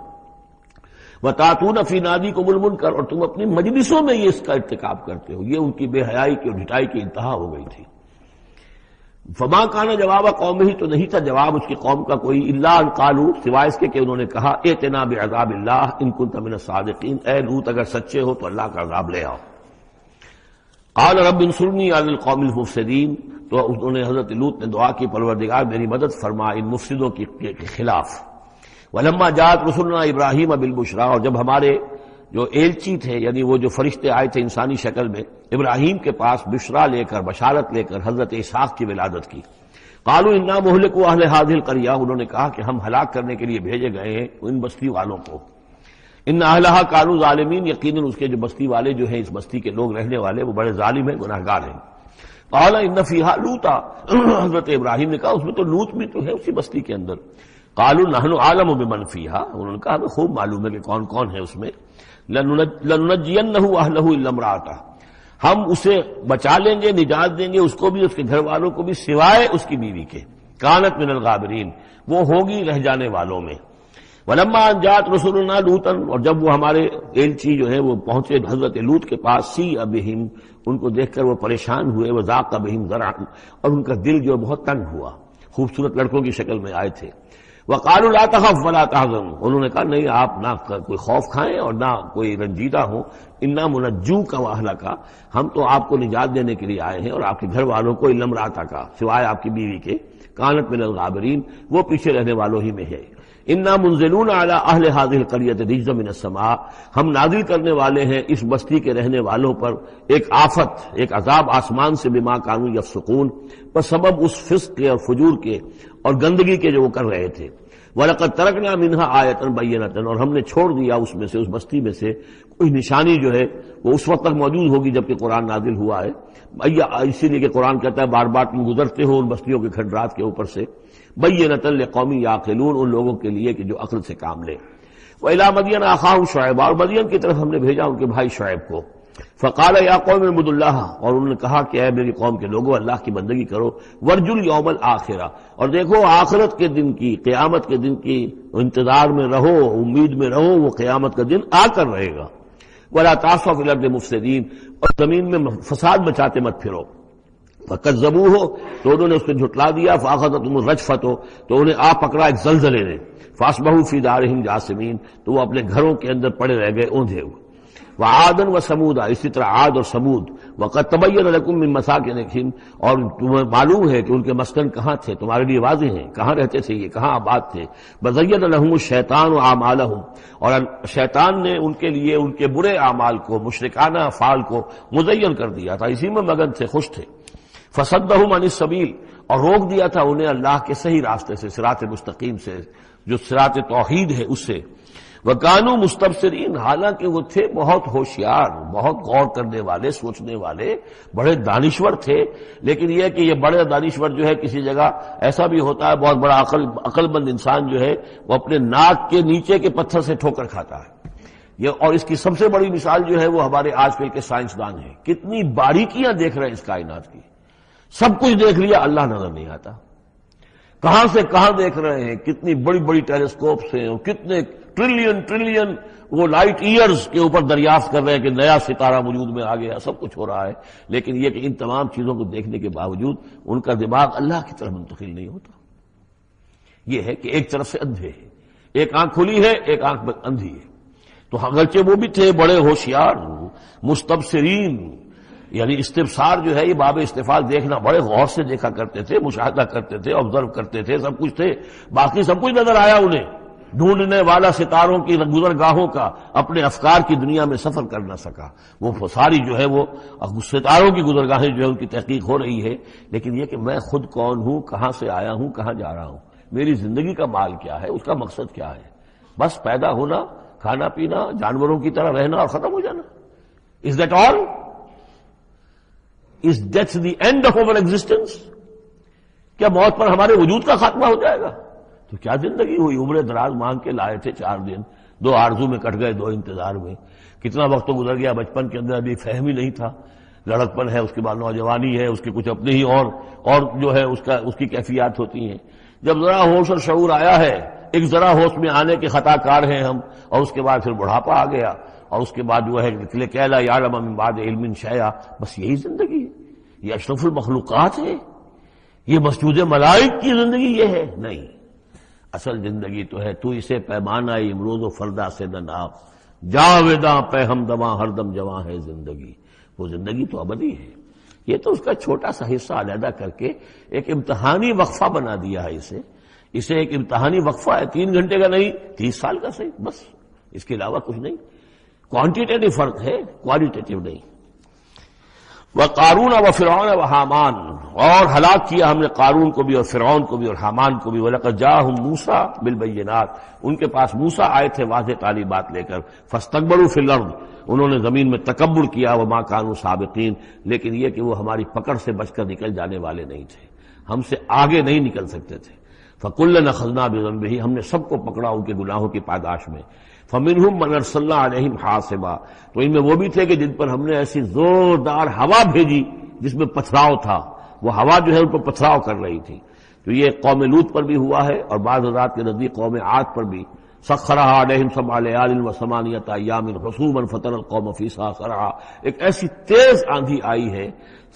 وَتَأْتُونَ فِي نَادِيكُمُ الْمُنكَرَ، اور تم اپنی مجلسوں میں یہ اس کا ارتکاب کرتے ہو، یہ ان کی بے حیائی کی اور ڈھٹائی کی انتہا ہو گئی تھی۔ فما کان جواب قومہ، تو نہیں تھا جواب اس کی قوم کا کوئی، الا ان قالوا، سوائے اس کے کہ انہوں نے کہا ائتنا بعذاب اللہ ان كنت من الصادقین، اے لوط اگر سچے ہو تو اللہ کا عذاب لے آؤ۔ قال رب انصرنی علی القوم المفسدین، تو انہوں نے حضرت لوط نے دعا کی پروردگار میری مدد فرما ان مفسدوں کے خلاف۔ ولما جاءت رسلنا ابراہیم بالبشریٰ، اور جب ہمارے جو ایلچی تھے یعنی وہ جو فرشتے آئے تھے انسانی شکل میں ابراہیم کے پاس بشرا لے کر، بشارت لے کر حضرت اسحاق کی ولادت کی، قالوا انا مہلکو اہل هذه القریہ، انہوں نے کہا کہ ہم ہلاک کرنے کے لیے بھیجے گئے ہیں ان بستی والوں کو، ان اہلھا کانوا ظالمین، یقیناً اس کے جو بستی والے جو ہیں، اس بستی کے لوگ رہنے والے وہ بڑے ظالم ہیں، گناہگار ہیں۔ قال ان فیہا لوطا، حضرت ابراہیم نے کہا اس میں تو لوط بھی تو ہے اسی بستی کے اندر۔ قالوا نحن اعلم بمن فیہا، انہوں نے کہا ہمیں خوب معلوم ہے کہ کون کون ہے اس میں۔ لننجینہ اہلہ الا امرأتہ، ہم اسے بچا لیں گے، نجات دیں گے، اس کو بھی اس کے گھر والوں کو بھی، سوائے اس کی بیوی کے، کانت من الغابرین، وہ ہوگی رہ جانے والوں میں۔ ولما ان جاءت رسلنا لوطا، اور جب وہ ہمارے ایلچی جو ہے وہ پہنچے حضرت لوط کے پاس، سیء بہم، ان کو دیکھ کر وہ پریشان ہوئے، وضاق بہم ذرعا، اور ان کا دل جو بہت تنگ ہوا، خوبصورت لڑکوں کی شکل میں آئے تھے۔ وقالوا لا تخف ولا تحزن، انہوں نے کہا نہیں آپ نہ کوئی خوف کھائیں اور نہ کوئی رنجیدہ ہوں، انا منجوک واہلک، ہم تو آپ کو نجات دینے کے لیے آئے ہیں اور آپ کے گھر والوں کو، الا امرأتک، سوائے آپ کی بیوی کے، کانت من الغابرین، وہ پیچھے رہنے والوں ہی میں ہے۔ انا منزلون علی اہل هذه القرية رجزا من السماء، ہم نازل کرنے والے ہیں اس بستی کے رہنے والوں پر ایک آفت، ایک عذاب آسمان سے، بما كانوا يفسقون، پر سبب اس فسق کے اور فجور کے اور گندگی کے جو وہ کر رہے تھے۔ وَلَقَدْ تَرَكْنَا مِنْهَا آيَةً بَيِّنَةً، اور ہم نے چھوڑ دیا اس میں سے، اس بستی میں سے کوئی نشانی جو ہے وہ اس وقت تک موجود ہوگی جبکہ قرآن نازل ہوا ہے، اسی لیے کہ قرآن کہتا ہے بار بار تم گزرتے ہو ان بستیوں کے کھنڈرات کے اوپر سے، بَيِّنَةً لِقَوْمٍ يَعْقِلُونَ، ان لوگوں کے لیے کہ جو عقل سے کام لیں۔ وَإِلَىٰ مَدْيَنَ أَخَاهُمْ شُعَيْبًا، اور مدین کی طرف ہم نے بھیجا ان کے بھائی شعیب کو، فقال یا قوم اعبدوا اللہ، اور انہوں نے کہا کہ اے میری قوم کے لوگوں اللہ کی بندگی کرو، وارجوا الیوم الآخرہ، اور دیکھو آخرت کے دن کی، قیامت کے دن کی انتظار میں رہو، امید میں رہو، وہ قیامت کا دن آ کر رہے گا۔ ولا تعثوا فی الارض مفسدین، اور زمین میں فساد مچاتے مت پھرو۔ فکذبوہ، تو انہوں نے اس کو جھٹلا دیا، فاخذتہم الرجفۃ، تو انہیں آ پکڑا ایک زلزلے نے، فاصبحوا فی دارہم جاثمین، تو وہ اپنے گھروں کے اندر پڑے رہ گئے اوندھے ہوئے۔ وعادا وثمودا، اسی طرح عاد اور سمود، وقد تبین لکم من مساکنہم، اور تمہیں معلوم ہے کہ ان کے مسکن کہاں تھے، تمہارے لیے واضح ہیں کہاں رہتے تھے، یہ کہاں آباد تھے۔ وزین لہم الشیطان اعمالہم، اور شیطان نے ان کے لیے ان کے برے اعمال کو، مشرکانہ افعال کو مزین کر دیا تھا، اسی میں مگن تھے، خوش تھے۔ فصدہم عن السبیل، اور روک دیا تھا انہیں اللہ کے صحیح راستے سے، صراط مستقیم سے، جو صراط توحید ہے اس سے۔ وَكَانُوا مُسْتَبْصِرِينَ، حالانکہ وہ تھے بہت ہوشیار، بہت غور کرنے والے، سوچنے والے، بڑے دانشور تھے، لیکن یہ کہ یہ بڑے دانشور جو ہے کسی جگہ ایسا بھی ہوتا ہے، بہت بڑا عقل مند انسان جو ہے وہ اپنے ناک کے نیچے کے پتھر سے ٹھوکر کھاتا ہے۔ یہ اور اس کی سب سے بڑی مثال جو ہے وہ ہمارے آج کل کے سائنسدان ہیں، کتنی باریکیاں دیکھ رہے ہیں اس کائنات کی، سب کچھ دیکھ لیا، اللہ نظر نہیں آتا، کہاں سے کہاں دیکھ رہے ہیں، کتنی بڑی بڑی ٹیلیسکوپس ہیں، اور کتنے ٹریلین وہ لائٹ ایئرز کے اوپر دریافت کر رہے ہیں کہ نیا ستارہ وجود میں آ گیا، سب کچھ ہو رہا ہے، لیکن یہ کہ ان تمام چیزوں کو دیکھنے کے باوجود ان کا دماغ اللہ کی طرف منتقل نہیں ہوتا۔ یہ ہے کہ ایک طرف سے اندھے ہیں، ایک آنکھ کھلی ہے، ایک آنکھ اندھی ہے۔ تو اگرچہ وہ بھی تھے بڑے ہوشیار، مستبصرین، یعنی استبصار جو ہے یہ باب استفعال، دیکھنا، بڑے غور سے دیکھا کرتے تھے، مشاہدہ کرتے تھے، آبزرو کرتے تھے، سب کچھ تھے، باقی سب کچھ نظر آیا انہیں، ڈھونڈنے والا ستاروں کی گزرگاہوں کا اپنے افکار کی دنیا میں سفر کر نہ سکا، وہ ساری جو ہے وہ ستاروں کی گزرگاہیں جو ہے ان کی تحقیق ہو رہی ہے، لیکن یہ کہ میں خود کون ہوں، کہاں سے آیا ہوں، کہاں جا رہا ہوں، میری زندگی کا مال کیا ہے، اس کا مقصد کیا ہے، بس پیدا ہونا، کھانا پینا، جانوروں کی طرح رہنا اور ختم ہو جانا۔ Is that all? Is death the end of our existence? کیا موت پر ہمارے وجود کا خاتمہ ہو جائے گا؟ تو کیا زندگی ہوئی، عمر دراز مانگ کے لائے تھے 4 دن، 2 آرزو میں کٹ گئے، 2 انتظار میں، کتنا وقت تو گزر گیا، بچپن کے اندر ابھی فہم ہی نہیں تھا، لڑکپن ہے، اس کے بعد نوجوانی ہے، اس کے کچھ اپنے ہی اور جو ہے اس کی کیفیات ہوتی ہیں۔ جب ذرا ہوش اور شعور آیا ہے، ایک ذرا ہوش میں آنے کے خطا کار ہیں ہم، اور اس کے بعد پھر بڑھاپا آ گیا، اور اس کے بعد جو ہے کہلا یعلم من بعد علم شیئا، بس یہی زندگی ہے، یہ اشرف المخلوقات ہے، یہ مسجود ملائک کی زندگی یہ ہے؟ نہیں، اصل زندگی تو ہے تو اسے پیمانہ امروز و فردا سے نہ ناپ، جاویداں پہ ہمدماں ہر دم جواں ہے زندگی، وہ زندگی تو ابدی ہے۔ یہ تو اس کا چھوٹا سا حصہ علیحدہ کر کے ایک امتحانی وقفہ بنا دیا ہے، اسے ایک امتحانی وقفہ ہے، 3 گھنٹے کا نہیں، 30 سال کا صحیح، بس اس کے علاوہ کچھ نہیں۔ کوانٹیٹیو فرق ہے، کوالٹیٹیو نہیں۔ وقارون وفرعون وحامان، اور ہلاک کیا ہم نے قارون کو بھی اور فرعون کو بھی اور حامان کو بھی۔ وَلَقَدْ جَاءَهُم مُوسَىٰ بِالْبَيِّنَاتِ، ان کے پاس موسیٰ آئے تھے واضح تعلیمات لے کر۔ فَاسْتَكْبَرُوا فِي الْأَرْضِ، انہوں نے زمین میں تکبر کیا، وَمَا كَانُوا سَابِقِينَ، لیکن یہ کہ وہ ہماری پکڑ سے بچ کر نکل جانے والے نہیں تھے، ہم سے آگے نہیں نکل سکتے تھے۔ فَكُلًّا أَخَذْنَا بِذَنبِهِ، ہم نے سب کو پکڑا ان کے گناہوں کی پاداش میں۔ فَمِنْهُمْ مَنْ أَرْسَلْنَا عَلَيْهِمْ حَاصِبًا، تو ان میں وہ بھی تھے کہ جن پر ہم نے ایسی زوردار ہوا بھیجی جس میں پتھراؤ تھا، وہ ہوا جو ہے ان پر پتھراؤ کر رہی تھی۔ تو یہ قوم لوط پر بھی ہوا ہے، اور بعض حضرات کے نزدیک قوم عاد پر بھی۔ سخرها عليهم 7 ليال و8 أيام حسوما فترى القوم فيها صرعا، ایک ایسی تیز آندھی آئی ہے،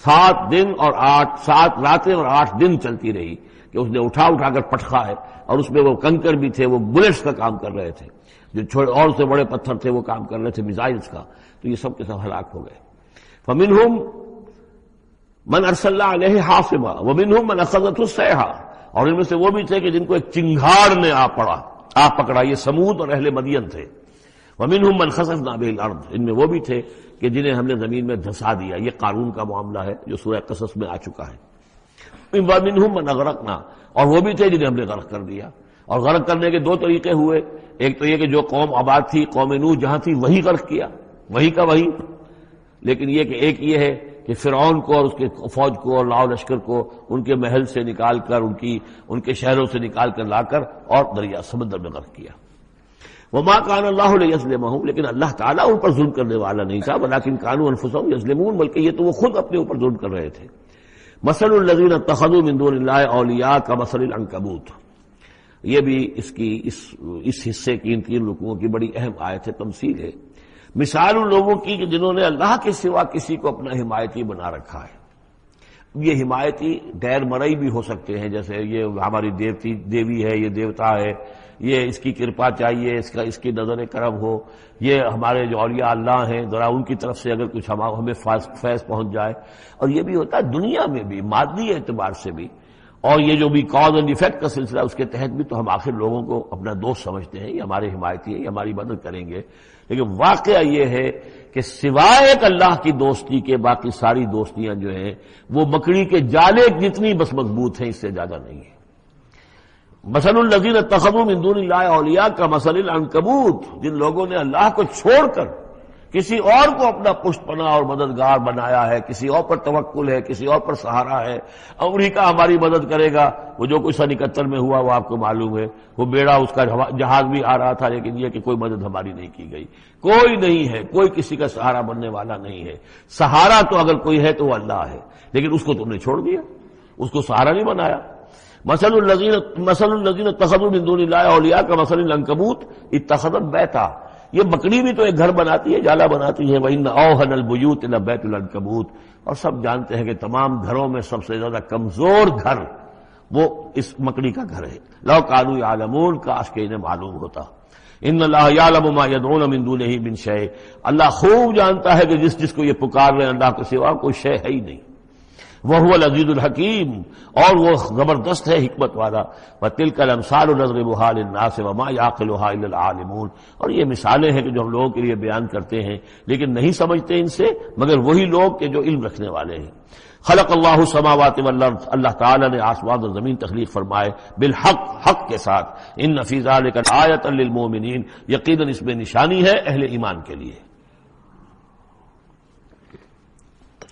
7 دن اور 7 راتیں اور 8 دن چلتی رہی کہ اس نے اٹھا کر پٹخا ہے، اور اس میں وہ کنکر بھی تھے، وہ بلٹس کا کام کر رہے تھے، جو اور سے بڑے پتھر تھے وہ کام کر رہے تھے، میزائلز کا، تو یہ سب کے سب ہلاک ہو گئے۔ فمنهم من ارسلنا علیہ حاصبا ومنهم من اخذته الصیحہ، اور ان میں سے وہ بھی تھے کہ جن کو ایک چنگھاڑ نے آ پڑا، آپ پکڑائیے سمود اور اہل مدین تھے، ومنہم من خسفنا بہ الارض، ان میں وہ بھی تھے کہ جنہیں ہم نے زمین میں دھسا دیا، یہ قارون کا معاملہ ہے جو سورہ قصص میں آ چکا ہے، ومنہم من اغرقنا، اور وہ بھی تھے جنہیں ہم نے غرق کر دیا۔ اور غرق کرنے کے دو طریقے ہوئے، ایک تو یہ کہ جو قوم آباد تھی قوم نوح جہاں تھی وہی غرق کیا، وہی کا وہی، لیکن یہ کہ ایک یہ ہے کہ فرعون کو اور اس کے فوج کو اور لاؤ لشکر کو ان کے محل سے نکال کر ان کے شہروں سے نکال کر لا کر اور دریا سمندر میں غرق کیا۔ وما كان الله ليظلمهم، لیکن اللہ تعالیٰ ان پر ظلم کرنے والا نہیں تھا، ولكن كانوا انفسهم يظلمون، بلکہ یہ تو وہ خود اپنے اوپر ظلم کر رہے تھے۔ مثل الذين اتخذوا من دون الله اولیاء كمثل العنكبوت، یہ بھی اس حصے کی ان 3 رکوعوں کی بڑی اہم آیت ہے، تمثیل ہے، مثال ان لوگوں کی کہ جنہوں نے اللہ کے سوا کسی کو اپنا حمایتی بنا رکھا ہے۔ یہ حمایتی غیر مرئی بھی ہو سکتے ہیں، جیسے یہ ہماری دیوی ہے، یہ دیوتا ہے، یہ اس کی کرپا چاہیے، اس کی نظر کرم ہو، یہ ہمارے جو اولیاء اللہ ہیں ذرا ان کی طرف سے اگر کچھ ہمیں فیض پہنچ جائے۔ اور یہ بھی ہوتا ہے دنیا میں بھی، مادی اعتبار سے بھی، اور یہ جو بھی کاز اینڈ ایفیکٹ کا سلسلہ اس کے تحت بھی تو ہم آخر لوگوں کو اپنا دوست سمجھتے ہیں، یہ ہمارے حمایتی ہے، یہ ہماری مدد کریں گے، لیکن واقعہ یہ ہے کہ سوائے ایک اللہ کی دوستی کے باقی ساری دوستیاں جو ہیں وہ مکڑی کے جالے جتنی بس مضبوط ہیں، اس سے زیادہ نہیں ہے۔ مثل الذین اتخذوا من دون اللہ اولیاء کمثل العنکبوت، جن لوگوں نے اللہ کو چھوڑ کر کسی اور کو اپنا پشت پناہ اور مددگار بنایا ہے، کسی اور پر توکل ہے، کسی اور پر سہارا ہے، امریکہ ہماری مدد کرے گا، وہ جو کچھ 71 میں ہوا وہ آپ کو معلوم ہے، وہ بیڑا اس کا جہاز بھی آ رہا تھا، لیکن یہ کہ کوئی مدد ہماری نہیں کی گئی، کوئی نہیں ہے، کوئی کسی کا سہارا بننے والا نہیں ہے۔ سہارا تو اگر کوئی ہے تو وہ اللہ ہے، لیکن اس کو تم نے چھوڑ دیا، اس کو سہارا نہیں بنایا۔ مثل الذین اتخذوا من دون اللہ اولیاء کمثل العنکبوت اتخذت بیتا، یہ مکڑی بھی تو ایک گھر بناتی ہے، جالا بناتی ہے، وَإِنَّ أَوْهَنَ الْبُيُوتِ لَبَيْتُ الْعَنكَبُوتِ، اور سب جانتے ہیں کہ تمام گھروں میں سب سے زیادہ کمزور گھر وہ اس مکڑی کا گھر ہے۔ لَوْ كَانُوا يَعْلَمُونَ، کاش کہ انہیں معلوم ہوتا۔ إِنَّ اللَّهَ يَعْلَمُ مَا يَدْعُونَ مِن دُونِهِ مِن شَيْءٍ، اللہ خوب جانتا ہے کہ جس کو یہ پکار رہے ہیں اللہ کے سوا کوئی شے ہے ہی نہیں۔ وَهُوَ الْعَزِيزُ الْحَكِيمُ، اور وہ زبردست ہے حکمت والا۔ وَتِلْكَ الْأَمْثَالُ نَضْرِبُهَا لِلنَّاسِ وَمَا يَعْقِلُهَا إِلَّا الْعَالِمُونَ، اور یہ مثالیں ہیں کہ جو ہم لوگوں کے لیے بیان کرتے ہیں لیکن نہیں سمجھتے ان سے مگر وہی لوگ کہ جو علم رکھنے والے ہیں۔ خلق اللہ السماوات والارض، اللہ تعالیٰ نے آسمان اور زمین تخلیق فرمائے، بالحق، حق کے ساتھ۔ ان فی ذلک آیۃ للمؤمنین، یقیناً اس میں نشانی ہے اہل ایمان کے لیے۔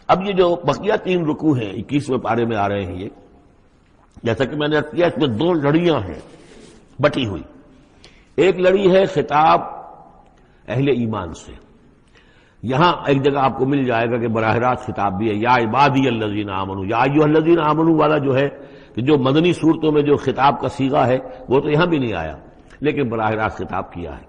اب یہ جو بقیہ 3 رکوع ہیں 21ویں پارے میں آ رہے ہیں، یہ جیسا کہ میں نے عرض کیا اس میں 2 لڑیاں ہیں بٹی ہوئی۔ ایک لڑی ہے خطاب اہل ایمان سے، یہاں ایک جگہ آپ کو مل جائے گا کہ براہ راست خطاب بھی ہے، یا عبادی الذین آمنوا، یا ایھا الذین آمنوا والا جو ہے کہ جو مدنی صورتوں میں جو خطاب کا صیغہ ہے وہ تو یہاں بھی نہیں آیا، لیکن براہ راست خطاب کیا ہے۔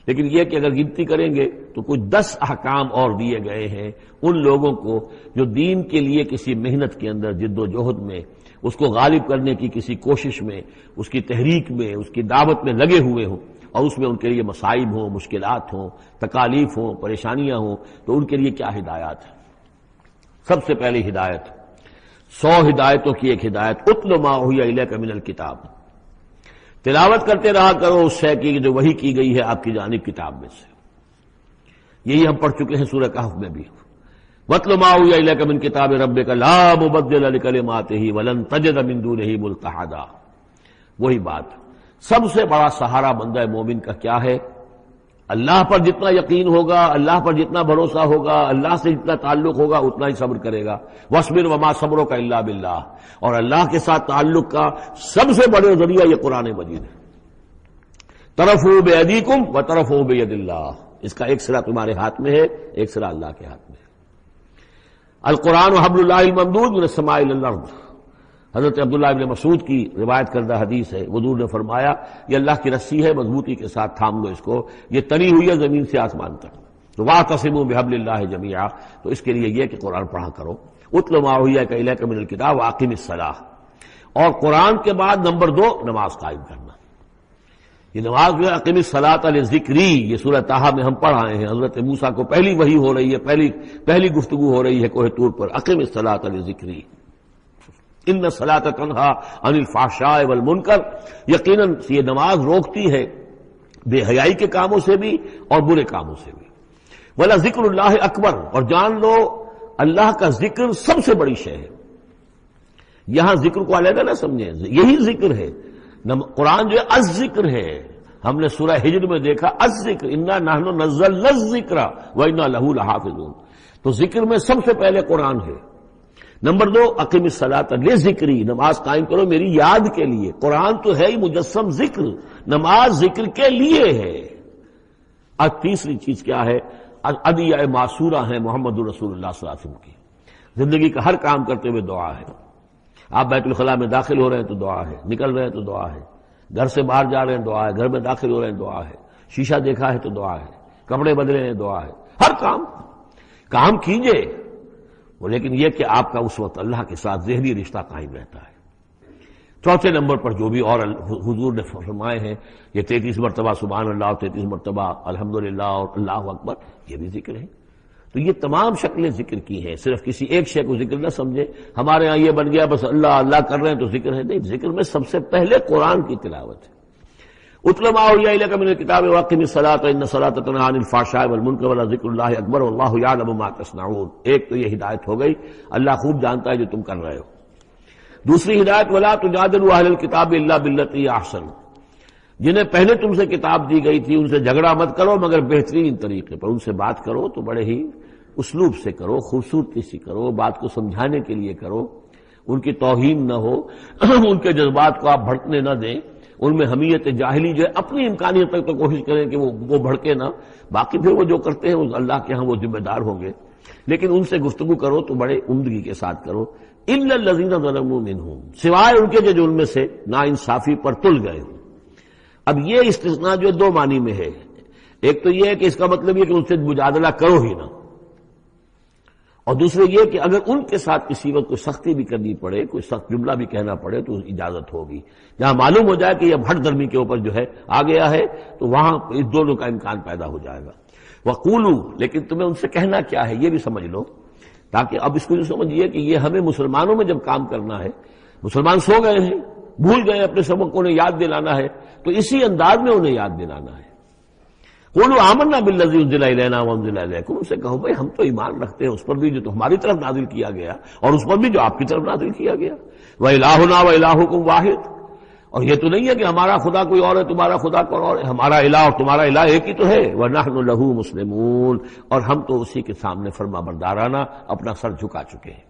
لیکن یہ کہ اگر گنتی کریں گے تو کچھ 10 احکام اور دیے گئے ہیں ان لوگوں کو جو دین کے لیے کسی محنت کے اندر جد و جہد میں، اس کو غالب کرنے کی کسی کوشش میں، اس کی تحریک میں، اس کی دعوت میں لگے ہوئے ہوں، اور اس میں ان کے لیے مصائب ہوں، مشکلات ہوں، تکالیف ہوں، پریشانیاں ہوں، تو ان کے لیے کیا ہدایات ہے۔ سب سے پہلی ہدایت 100 ہدایتوں کی ایک ہدایت، اتل ما اوحی الیک من الکتاب، تلاوت کرتے رہا کرو اس شے کی جو وحی کی گئی ہے آپ کی جانب کتاب میں سے۔ یہی ہم پڑھ چکے ہیں سورہ کہف میں بھی، وَاتْلُ مَا أُوحِیَ إِلَيْكَ مِن كِتَابِ رَبِّكَ لَا مُبَدِّلَ لِكَلِمَاتِهِ وَلَن تَجِدَ مِن دُونِهِ مُلْتَحَدًا۔ وہی بات، سب سے بڑا سہارا بندہ مومن کا کیا ہے؟ اللہ پر جتنا یقین ہوگا، اللہ پر جتنا بھروسہ ہوگا، اللہ سے جتنا تعلق ہوگا اتنا ہی صبر کرے گا۔ وَاصْبِرْ وَمَا صَبْرُكَ إِلَّا بِاللَّهِ، اور اللہ کے ساتھ تعلق کا سب سے بڑے ذریعہ یہ قرآن مجید ہے۔ طرفوا بِأَيْدِيكُمْ وَطَرَفُوا بِيَدِ اللَّهِ، اس کا ایک سرا تمہارے ہاتھ میں ہے، ایک سرا اللہ کے ہاتھ میں ہے۔ القرآن حبل اللہ الممدود من السماء إلى الأرض، حضرت عبداللہ ابن مسعود کی روایت کردہ حدیث ہے، حضور نے فرمایا یہ اللہ کی رسی ہے، مضبوطی کے ساتھ تھام لو اس کو، یہ تنی ہوئی ہے زمین سے آسمان تک۔ تو واعتصموا بحبل اللہ جميعا، تو اس کے لیے یہ کہ قرآن پڑھا کرو۔ اتل ما اوحی الیک من الکتاب واقم الصلاۃ، اور قرآن کے بعد نمبر 2 نماز قائم کرنا۔ یہ نماز جو ہے اقیم الصلاۃ لذکری، یہ سورہ طٰہٰ میں ہم پڑھ آئے ہیں، حضرت موسیٰ کو پہلی وحی ہو رہی ہے، پہلی گفتگو ہو رہی ہے کوہ طور پر، اقیم الصلاۃ لذکری۔ ان الصلاۃ تنہی عن الفحشاء والمنکر، یقیناً یہ نماز روکتی ہے بے حیائی کے کاموں سے بھی اور برے کاموں سے بھی۔ ولا ذکر اللہ اکبر، اور جان لو اللہ کا ذکر سب سے بڑی شے ہے۔ یہاں ذکر کو علیحدہ نہ سمجھیں، یہی ذکر ہے۔ قرآن جو ہے الذکر ہے، ہم نے سورہ ہجر میں دیکھا الذکر، انا نحن نزلنا الذکر وانا لہ لحافظون، تو ذکر میں سب سے پہلے قرآن ہے۔ نمبر 2 اقیم الصلاۃ لذکری، نماز قائم کرو میری یاد کے لیے۔ قرآن تو ہے ہی مجسم ذکر، نماز ذکر کے لیے ہے۔ اور تیسری چیز کیا ہے؟ ادعیہ معصورہ ہیں محمد رسول اللہ صلی اللہ علیہ وسلم کی، زندگی کا ہر کام کرتے ہوئے دعا ہے۔ آپ بیت الخلاء میں داخل ہو رہے ہیں تو دعا ہے، نکل رہے ہیں تو دعا ہے، گھر سے باہر جا رہے ہیں دعا ہے، گھر میں داخل ہو رہے ہیں دعا ہے، شیشہ دیکھا ہے تو دعا ہے، کپڑے بدلے ہیں دعا ہے، ہر کام کیجئے، لیکن یہ کہ آپ کا اس وقت اللہ کے ساتھ ذہنی رشتہ قائم رہتا ہے۔ چوتھے نمبر پر جو بھی اور حضور نے فرمائے ہیں، یہ 33 مرتبہ سبحان اللہ اور 33 مرتبہ الحمدللہ اور اللہ اکبر، یہ بھی ذکر ہے۔ تو یہ تمام شکلیں ذکر کی ہیں، صرف کسی ایک شے کو ذکر نہ سمجھے ہمارے ہاں یہ بن گیا بس اللہ اللہ کر رہے ہیں تو ذکر ہے، نہیں، ذکر میں سب سے پہلے قرآن کی تلاوت ہے۔ اتل ما اوحی الیک من الکتاب واقم الصلاۃ ان الصلاۃ تنہی عن الفحشاء والمنکر ولذکر اللہ اکبر واللہ یعلم ما تصنعون۔ ایک تو یہ ہدایت ہو گئی، اللہ خوب جانتا ہے جو تم کر رہے ہو۔ دوسری ہدایت ولا تجادلوا اہل الکتاب الا باللتی احسن، جنہیں پہلے تم سے کتاب دی گئی تھی ان سے جھگڑا مت کرو مگر بہترین طریقے پر، ان سے بات کرو تو بڑے ہی اسلوب سے کرو، خوبصورتی سے کرو، بات کو سمجھانے کے لیے کرو، ان کی توہین نہ ہو، ان کے جذبات کو آپ بھڑکنے نہ دیں، ان میں حمیت جاہلی جو ہے اپنی امکانیت تک تو کوشش کریں کہ وہ بھڑکے نہ، باقی پھر وہ جو کرتے ہیں اللہ کے ہاں وہ ذمہ دار ہوں گے، لیکن ان سے گفتگو کرو تو بڑے عمدگی کے ساتھ کرو۔ الا الذین ظلموا منہم، سوائے ان کے جو ان میں سے ناانصافی پر تل گئے ہوں۔ اب یہ استثناء جو 2 معنی میں ہے، ایک تو یہ ہے کہ اس کا مطلب یہ کہ ان سے مجادلہ کرو ہی نہ، اور دوسرے یہ کہ اگر ان کے ساتھ کسی وقت کوئی سختی بھی کرنی پڑے، کوئی سخت جملہ بھی کہنا پڑے تو اجازت ہوگی، جہاں معلوم ہو جائے کہ یہ ہٹ درمی کے اوپر جو ہے آ گیا ہے تو وہاں اس دونوں کا امکان پیدا ہو جائے گا۔ وقولوا، لیکن تمہیں ان سے کہنا کیا ہے یہ بھی سمجھ لو، تاکہ اب اس کو یہ سمجھیے کہ یہ ہمیں مسلمانوں میں جب کام کرنا ہے، مسلمان سو گئے ہیں، بھول گئے اپنے سبق کو، انہیں یاد دلانا ہے تو اسی انداز میں انہیں یاد دلانا ہے۔ قولوا آمنا بالذی انزل الینا وانزل الیکم، ان سے کہو بھائی ہم تو ایمان رکھتے ہیں اس پر بھی جو تمہاری طرف نازل کیا گیا اور اس پر بھی جو آپ کی طرف نازل کیا گیا۔ وَإِلَٰهُنَا وَإِلَٰهُكُمْ وَاحِدٌ، اور یہ تو نہیں ہے کہ ہمارا خدا کوئی اور ہے تمہارا خدا کوئی اور ہے، ہمارا الہ اور تمہارا الہ ایک ہی تو ہے۔ وَنَحْنُ لَهُ مُسْلِمُونَ، اور ہم تو اسی کے سامنے فرما بردارانہ اپنا سر جھکا چکے ہیں۔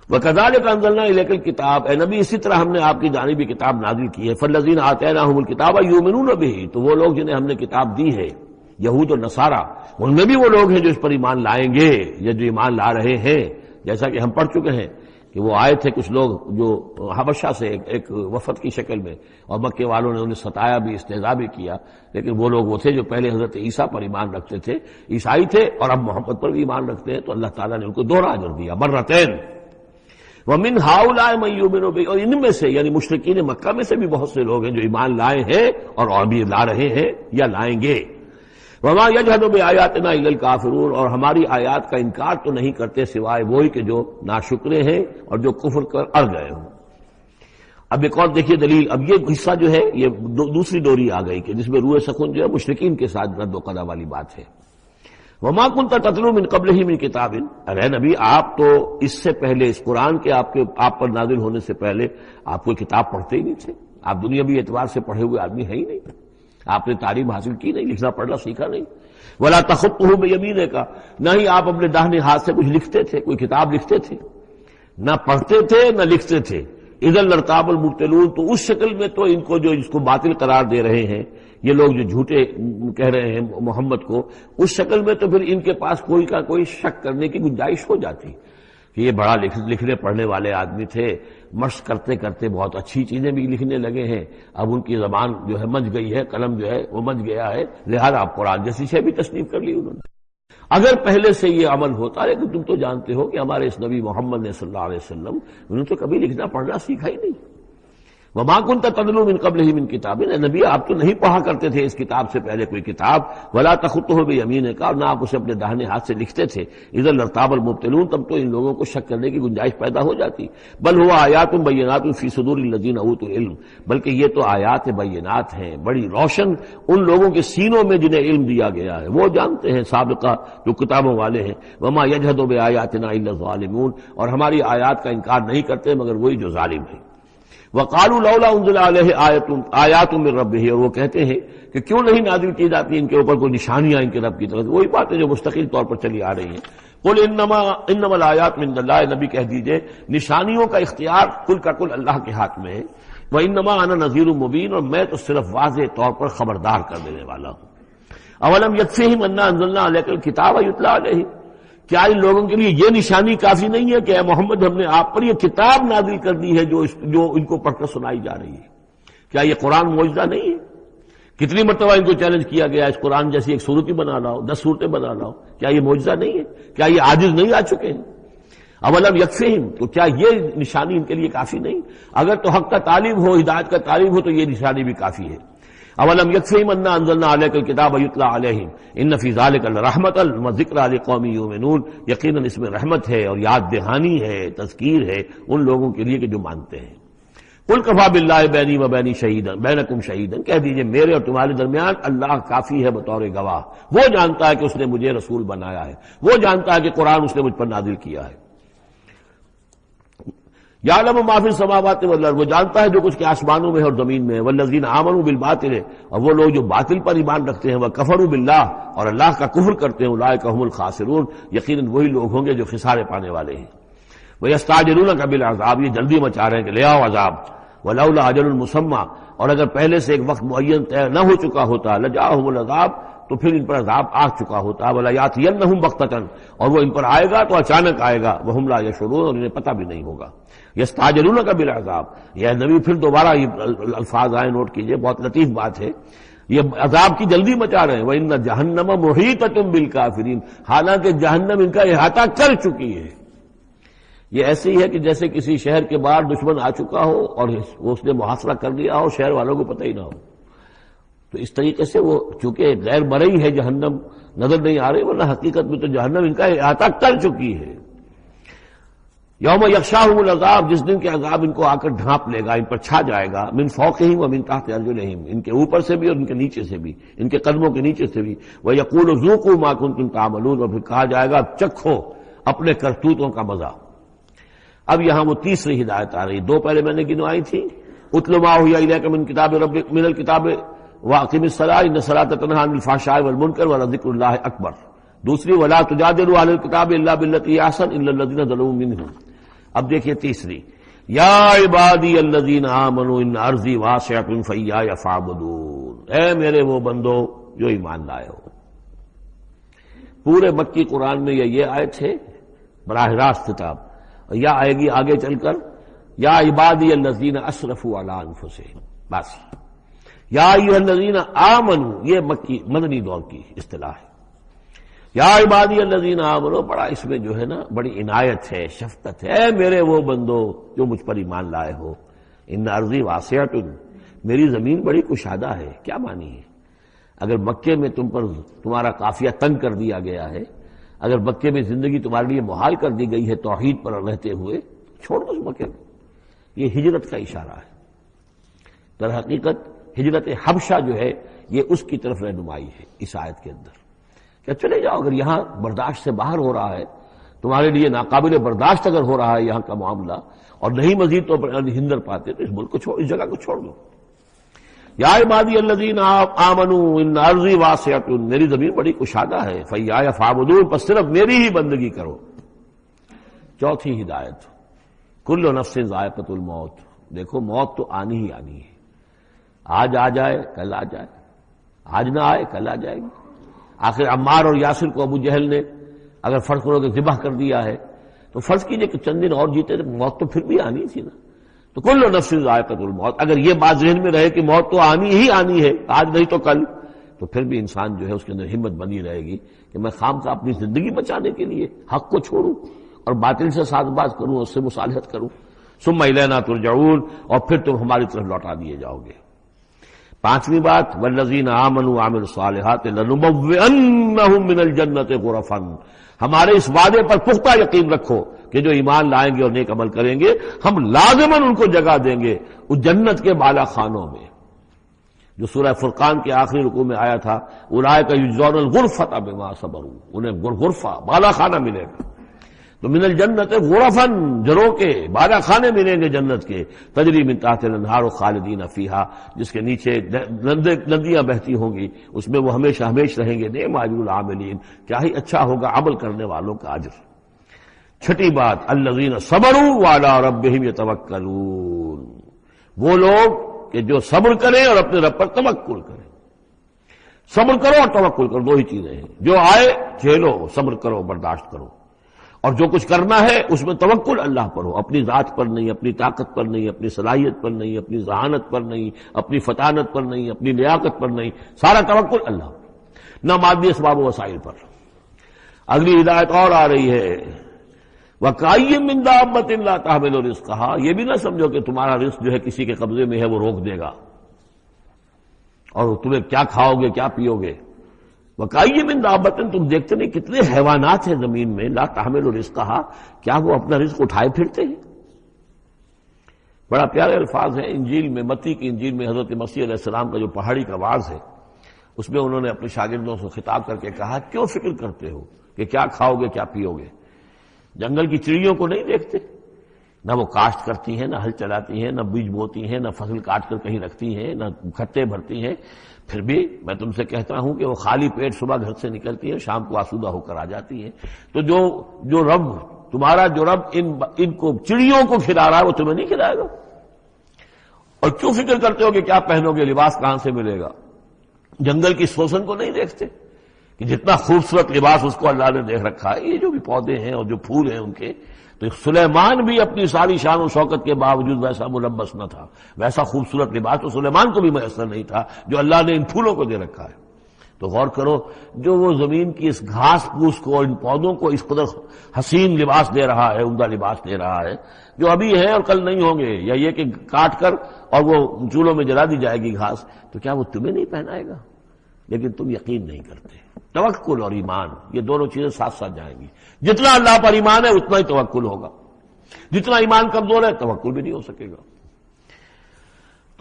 وَكَذَلِكَ أَنزَلْنَا إِلَيْكَ الْكِتَابَ، اے نبی اسی طرح ہم نے آپ کی جانب بھی کتاب نازل کی ہے۔ فَالَّذِينَ آتَيْنَاهُمُ الْكِتَابَ يُؤْمِنُونَ بِهِ، تو وہ لوگ جنہیں ہم نے کتاب دی ہے، یہود و نصارہ، ان میں بھی وہ لوگ ہیں جو اس پر ایمان لائیں گے یا جو ایمان لا رہے ہیں، جیسا کہ ہم پڑھ چکے ہیں کہ وہ آئے تھے کچھ لوگ جو حبشہ سے ایک وفد کی شکل میں، اور مکے والوں نے انہیں ستایا بھی، استہزاء بھی کیا، لیکن وہ لوگ وہ تھے جو پہلے حضرت عیسیٰ پر ایمان رکھتے تھے، عیسائی تھے، اور اب محمد پر بھی ایمان رکھتے ہیں، تو اللہ تعالیٰ نے ان کو 2 اجر دیا، مرتين۔ وَمِنْ هَؤُلَاءِ مَن يُؤْمِنُ بِهِ، اور ان میں سے یعنی مشرکین مکہ میں سے بھی بہت سے لوگ ہیں جو ایمان لائے ہیں اور ابھی لا رہے ہیں یا لائیں گے۔ وَمَا يَجْحَدُ بِآيَاتِنَا إِلَّا الْكَافِرُونَ، اور ہماری آیات کا انکار تو نہیں کرتے سوائے وہی کہ جو ناشکرے ہیں اور جو کفر کر اڑ گئے ہوں۔ اب ایک اور دیکھیے دلیل، اب یہ حصہ جو ہے یہ دوسری ڈوری آ گئی کہ جس میں روح سخن جو ہے مشرکین کے ساتھ رد و قضا والی بات ہے۔ وَمَا كُنْتَ تَتْلُو مِنْ قَبْلِهِ مِنْ كِتَابٍ، ارے نبی آپ تو اس سے پہلے، اس قرآن کے آپ پر نازل ہونے سے پہلے آپ کوئی کتاب پڑھتے ہی نہیں تھے، آپ دنیاوی اعتبار سے پڑھے ہوئے آدمی ہے ہی نہیں، آپ نے تعلیم حاصل کی نہیں، لکھنا پڑھنا سیکھا نہیں۔ وَلَا تَخُطُّهُ بِيَمِينِكَ، نہ ہی آپ اپنے داہنے ہاتھ سے کچھ لکھتے تھے، کوئی کتاب لکھتے تھے، نہ پڑھتے تھے نہ لکھتے تھے۔ اِذًا لَارْتَابَ الْمُبْطِلُونَ، تو اس شکل میں تو ان کو جو اس کو باطل قرار دے رہے ہیں یہ لوگ جو جھوٹے کہہ رہے ہیں محمد کو، اس شکل میں تو پھر ان کے پاس کوئی کا کوئی شک کرنے کی گنجائش ہو جاتی کہ یہ بڑا لکھنے پڑھنے والے آدمی تھے، مشق کرتے کرتے بہت اچھی چیزیں بھی لکھنے لگے ہیں، اب ان کی زبان جو ہے منج گئی ہے، قلم جو ہے وہ منج گیا ہے، لہذا اب قرآن جیسی شے بھی تصنیف کر لی انہوں نے۔ اگر پہلے سے یہ عمل ہوتا، لیکن تم تو جانتے ہو کہ ہمارے اس نبی محمد نے صلی اللہ علیہ وسلم انہوں نے تو کبھی لکھنا پڑھنا سیکھا ہی نہیں۔ وما كنت تتلو من قبله من کتاب، نبی آپ تو نہیں پڑھا کرتے تھے اس کتاب سے پہلے کوئی کتاب، ولا تخطه بيمينك، اور نہ آپ اسے اپنے داہنے ہاتھ سے لکھتے تھے، اذا لارتاب المبطلون، تب تو ان لوگوں کو شک کرنے کی گنجائش پیدا ہو جاتی۔ بل هو آیات بینات فی صدور الذین اوتوا العلم، بلکہ یہ تو آیات بینات ہیں بڑی روشن ان لوگوں کے سینوں میں جنہیں علم دیا گیا ہے، وہ جانتے ہیں سابقہ جو کتابوں والے ہیں۔ وما یجحد بآیاتنا الا الظالمون، اور ہماری آیات کا انکار نہیں کرتے مگر وہی جو ظالم ہیں۔ وقالوا لولا انزل علیہ آیات من ربہ، اور وہ کہتے ہیں کہ کیوں نہیں نازل کی جاتی ان کے اوپر کوئی نشانیاں ان کے رب کی طرف سے، وہی باتیں جو مستقل طور پر چلی آ رہی ہیں۔ قل انما الآیات من اللہ، نبی کہہ دیجئے نشانیوں کا اختیار کل کا کل اللہ کے ہاتھ میں ہے۔ وانما انا نذیر مبین، اور میں تو صرف واضح طور پر خبردار کر دینے والا ہوں۔ اولم یکفیہم انا انزلنا علیک الکتاب یتلی علیہم، کیا ان لوگوں کے لیے یہ نشانی کافی نہیں ہے کہ اے محمد ہم نے آپ پر یہ کتاب نازل کر دی ہے جو ان کو پڑھ کر سنائی جا رہی ہے؟ کیا یہ قرآن معجزہ نہیں ہے؟ کتنی مرتبہ ان کو چیلنج کیا گیا اس قرآن جیسی ایک صورت ہی بنا لاؤ، 10 صورتیں بنا لاؤ، کیا یہ معجزہ نہیں ہے؟ کیا یہ عاجز نہیں آ چکے ہیں؟ اولم یکفیہم، تو کیا یہ نشانی ان کے لیے کافی نہیں؟ اگر تو حق کا طالب ہو، ہدایت کا طالب ہو، تو یہ نشانی بھی کافی ہے۔ اولم یکفیہم انا انزلنا علیک الکتاب یتلی علیہم ان فی ذلک لرحمۃ وذکریٰ لقوم یؤمنون، یقیناً اس میں رحمت ہے اور یاد دہانی ہے، تذکیر ہے ان لوگوں کے لیے کہ جو مانتے ہیں۔ قل کفیٰ باللہ بینی وبین شہیدا بینکم شہیدا، کہہ دیجئے میرے اور تمہارے درمیان اللہ کافی ہے بطور گواہ، وہ جانتا ہے کہ اس نے مجھے رسول بنایا ہے، وہ جانتا ہے کہ قرآن اس نے مجھ پر نازل کیا ہے۔ یعلم ما فی السماوات والارض، وہ جانتا ہے جو کچھ کے آسمانوں میں اور زمین میں ہے۔ والذین آمنوا بالباطل، اور وہ لوگ جو باطل پر ایمان رکھتے ہیں، وکفروا باللہ، اور اللہ کا کفر کرتے ہیں، اولئک هم الخاسرون، یقیناً وہی لوگ ہوں گے جو خسارے پانے والے ہیں۔ ویستعجلونک بالعذاب، یہ جلدی مچا رہے ہیں کہ لے آؤ عذاب۔ ولولا اجل مسمى، اور اگر پہلے سے ایک وقت معین طے نہ ہو چکا ہوتا، لجاءهم العذاب، تو پھر ان پر عذاب آ چکا ہوتا۔ ولا یاتینہم بغتۃ، اور وہ ان پر آئے گا تو اچانک آئے گا، وہم لا یشعرون، اور انہیں پتہ بھی نہیں ہوگا۔ یستعجلونک بالعذاب، یہ نبی پھر دوبارہ یہ الفاظ آئے، نوٹ کیجئے، بہت لطیف بات ہے، یہ عذاب کی جلدی مچا رہے ہیں۔ وَإِنَّ جَهَنَّمَ مُحِيطَةٌ بِالْكَافِرِينَ، حالانکہ جہنم ان کا احاطہ کر چکی ہے۔ یہ ایسے ہی ہے کہ جیسے کسی شہر کے باہر دشمن آ چکا ہو اور اس نے محاصرہ کر لیا ہو، شہر والوں کو پتہ ہی نہ ہو، تو اس طریقے سے وہ چونکہ غیر مرئی ہے جہنم، نظر نہیں آ رہی، ورنہ حقیقت میں تو جہنم ان کا احاطہ کر چکی ہے۔ یوم یغشاہم العذاب، جس دن کے عذاب ان کو آ کر ڈھانپ لے گا، ان پر چھا جائے گا، من فوقہم ومن تحت ارجلہم، ان کے اوپر سے بھی اور ان کے نیچے سے بھی، ان کے قدموں کے نیچے سے بھی۔ ویقول ذوقوا ما کنتم تعملون، اور پھر کہا جائے گا چکھو اپنے کرتوتوں کا مزہ۔ اب یہاں وہ تیسری ہدایت آ رہی، دو پہلے میں نے گنوائی تھی، اتل ما اوحی الیک من کتاب ربک من الکتاب واقم الصلاۃ ان الصلاۃ تنہی عن الفحشاء والمنکر ولذکر اللہ اکبر۔ دوسری ولا تجادلوا اہل الکتاب الا بالتی ہی احسن الا الذین ظلموا منہم۔ اب دیکھیے تیسری، یا عبادی الذین آمنوا ان ارضی واسعۃ فایایا فاعبدون، اے میرے وہ بندو جو ایمان لائے ہو۔ پورے مکی قرآن میں یہ آیت ہے براہ راست خطاب، یا آئے گی آگے چل کر یا عبادی الذین اسرفوا علی انفسہم، بس یا ایھا الذین آمنوا، یہ مکی مدنی دور کی اصطلاح ہے۔ یا عبادی الذین آمنوا، بڑا اس میں جو ہے نا بڑی عنایت ہے، شفقت ہے، اے میرے وہ بندو جو مجھ پر ایمان لائے ہو، ان ارضی واسعۃ، میری زمین بڑی کشادہ ہے۔ کیا معنی ہے؟ اگر مکے میں تم پر تمہارا قافیہ تنگ کر دیا گیا ہے، اگر مکے میں زندگی تمہارے لیے محال کر دی گئی ہے توحید پر رہتے ہوئے، چھوڑ دو اس مکے کو۔ یہ ہجرت کا اشارہ ہے، در حقیقت ہجرت حبشہ جو ہے یہ اس کی طرف رہنمائی ہے اس آیت کے اندر، کہ چلے جاؤ، اگر یہاں برداشت سے باہر ہو رہا ہے، تمہارے لیے ناقابل برداشت اگر ہو رہا ہے یہاں کا معاملہ، اور نہیں مزید تو ہندر پاتے، تو اس ملک کو چھوڑ، اس جگہ کو چھوڑ دو۔ یا عبادی الذین آمنوا ان ارضی واسعۃ، میری زمین بڑی کشادہ ہے، فایایا فاعبدون، پس صرف میری ہی بندگی کرو۔ چوتھی ہدایت، کل نفس ذائقۃ الموت، دیکھو موت تو آنی ہی آنی ہے، آج آ جائے کل آ جائے، آج نہ آئے کل آ جائے گی۔ آخر عمار اور یاسر کو ابو جہل نے اگر فرض کرو کہ ذبح کر دیا ہے، تو فرض کیجئے کہ چند دن اور جیتے تو موت تو پھر بھی آنی تھی نا۔ تو کل نفس ذائقۃ الموت، اگر یہ بات ذہن میں رہے کہ موت تو آنی ہی آنی ہے، آج نہیں تو کل، تو پھر بھی انسان جو ہے اس کے اندر ہمت بنی رہے گی کہ میں خام کا اپنی زندگی بچانے کے لیے حق کو چھوڑوں اور باطل سے ساز باز کروں، اس سے مصالحت کروں۔ ثم الینا ترجعون، اور پھر تم ہماری طرف لوٹا دیے جاؤ گے۔ پانچویں بات، والذین آمنوا وعملوا الصالحات لنبوئنہم من الجنۃ غرفا، ہمارے اس وعدے پر پختہ یقین رکھو کہ جو ایمان لائیں گے اور نیک عمل کریں گے ہم لازماً ان کو جگہ دیں گے اس جنت کے بالا خانوں میں، جو سورہ فرقان کے آخری رکوع میں آیا تھا، اولئک یجزون الغرفۃ بما صبروا، انہیں غرفہ بالا خانہ ملے گا۔ تو من الجنت غرفا، جروں کے بالا خانے ملیں گے جنت کے، تجری من تحت الانہار خالدین فیہا، جس کے نیچے ندیاں بہتی ہوں گی، اس میں وہ ہمیشہ ہمیشہ رہیں گے۔ نعم اجر العاملین، کیا ہی اچھا ہوگا عمل کرنے والوں کا اجر۔ چھٹی بات، الذین صبروا وعلی ربہم یتوکلون، وہ لوگ کہ جو صبر کریں اور اپنے رب پر توکل کریں۔ صبر کرو اور توکل کرو، دو ہی چیزیں ہیں، جو آئے جھیلو، صبر کرو، برداشت کرو، اور جو کچھ کرنا ہے اس میں توکل اللہ پر ہو، اپنی ذات پر نہیں، اپنی طاقت پر نہیں، اپنی صلاحیت پر نہیں، اپنی ذہانت پر نہیں، اپنی فطانت پر نہیں، اپنی لیاقت پر نہیں، سارا توکل اللہ، نہ مادی اسباب و وسائل پر۔ اگلی ہدایت اور آ رہی ہے، وَكَأَيٍّ مِّن دَابَّةٍ لَّا تَحْمِلُ رِزْقَهَا، یہ بھی نہ سمجھو کہ تمہارا رزق جو ہے کسی کے قبضے میں ہے وہ روک دے گا، اور تمہیں کیا کھاؤ گے کیا پیو گے۔ وَكَأَيٍّ مِّن دَابَّةٍ، تم دیکھتے نہیں کتنے حیوانات ہیں زمین میں، لَا تَحْمِلُ رِزْقَهَا، کیا وہ اپنا رزق اٹھائے پھرتے ہیں؟ بڑا پیارے الفاظ ہیں انجیل میں، متی کی انجیل میں حضرت مسیح علیہ السلام کا جو پہاڑی کا وعظ ہے، اس میں انہوں نے اپنے شاگردوں سے خطاب کر کے کہا، کیوں فکر کرتے ہو کہ کیا کھاؤ گے کیا پیو گے؟ جنگل کی چڑیوں کو نہیں دیکھتے؟ نہ وہ کاشت کرتی ہیں، نہ ہل چلاتی ہیں، نہ بیج بوتی ہیں، نہ فصل کاٹ کر کہیں رکھتی ہیں، نہ کھٹے بھرتی ہیں، پھر بھی میں تم سے کہتا ہوں کہ وہ خالی پیٹ صبح گھر سے نکلتی ہیں، شام کو آسودہ ہو کر آ جاتی ہیں۔ تو جو رب تمہارا، جو رب ان کو چڑیوں کو کھلا رہا ہے وہ تمہیں نہیں کھلائے گا؟ اور کیوں فکر کرتے ہو کہ کیا پہنو گے، لباس کہاں سے ملے گا؟ جنگل کی سوسن کو نہیں دیکھتے کہ جتنا خوبصورت لباس اس کو اللہ نے دیکھ رکھا ہے، یہ جو بھی پودے ہیں اور جو پھول ہیں ان کے، تو سلیمان بھی اپنی ساری شان و شوکت کے باوجود ویسا ملبس نہ تھا، ویسا خوبصورت لباس تو سلیمان کو بھی میسر نہیں تھا جو اللہ نے ان پھولوں کو دے رکھا ہے۔ تو غور کرو، جو وہ زمین کی اس گھاس پھوس کو، ان پودوں کو اس قدر حسین لباس دے رہا ہے، عمدہ لباس دے رہا ہے، جو ابھی ہیں اور کل نہیں ہوں گے، یا یہ کہ کاٹ کر اور وہ چولہوں میں جلا دی جائے گی گھاس، تو کیا وہ تمہیں نہیں پہنائے گا؟ لیکن تم یقین نہیں کرتے۔ توکل اور ایمان، یہ دونوں چیزیں ساتھ ساتھ جائیں گی۔ جتنا اللہ پر ایمان ہے اتنا ہی توکل ہوگا، جتنا ایمان کمزور ہے توکل بھی نہیں ہو سکے گا۔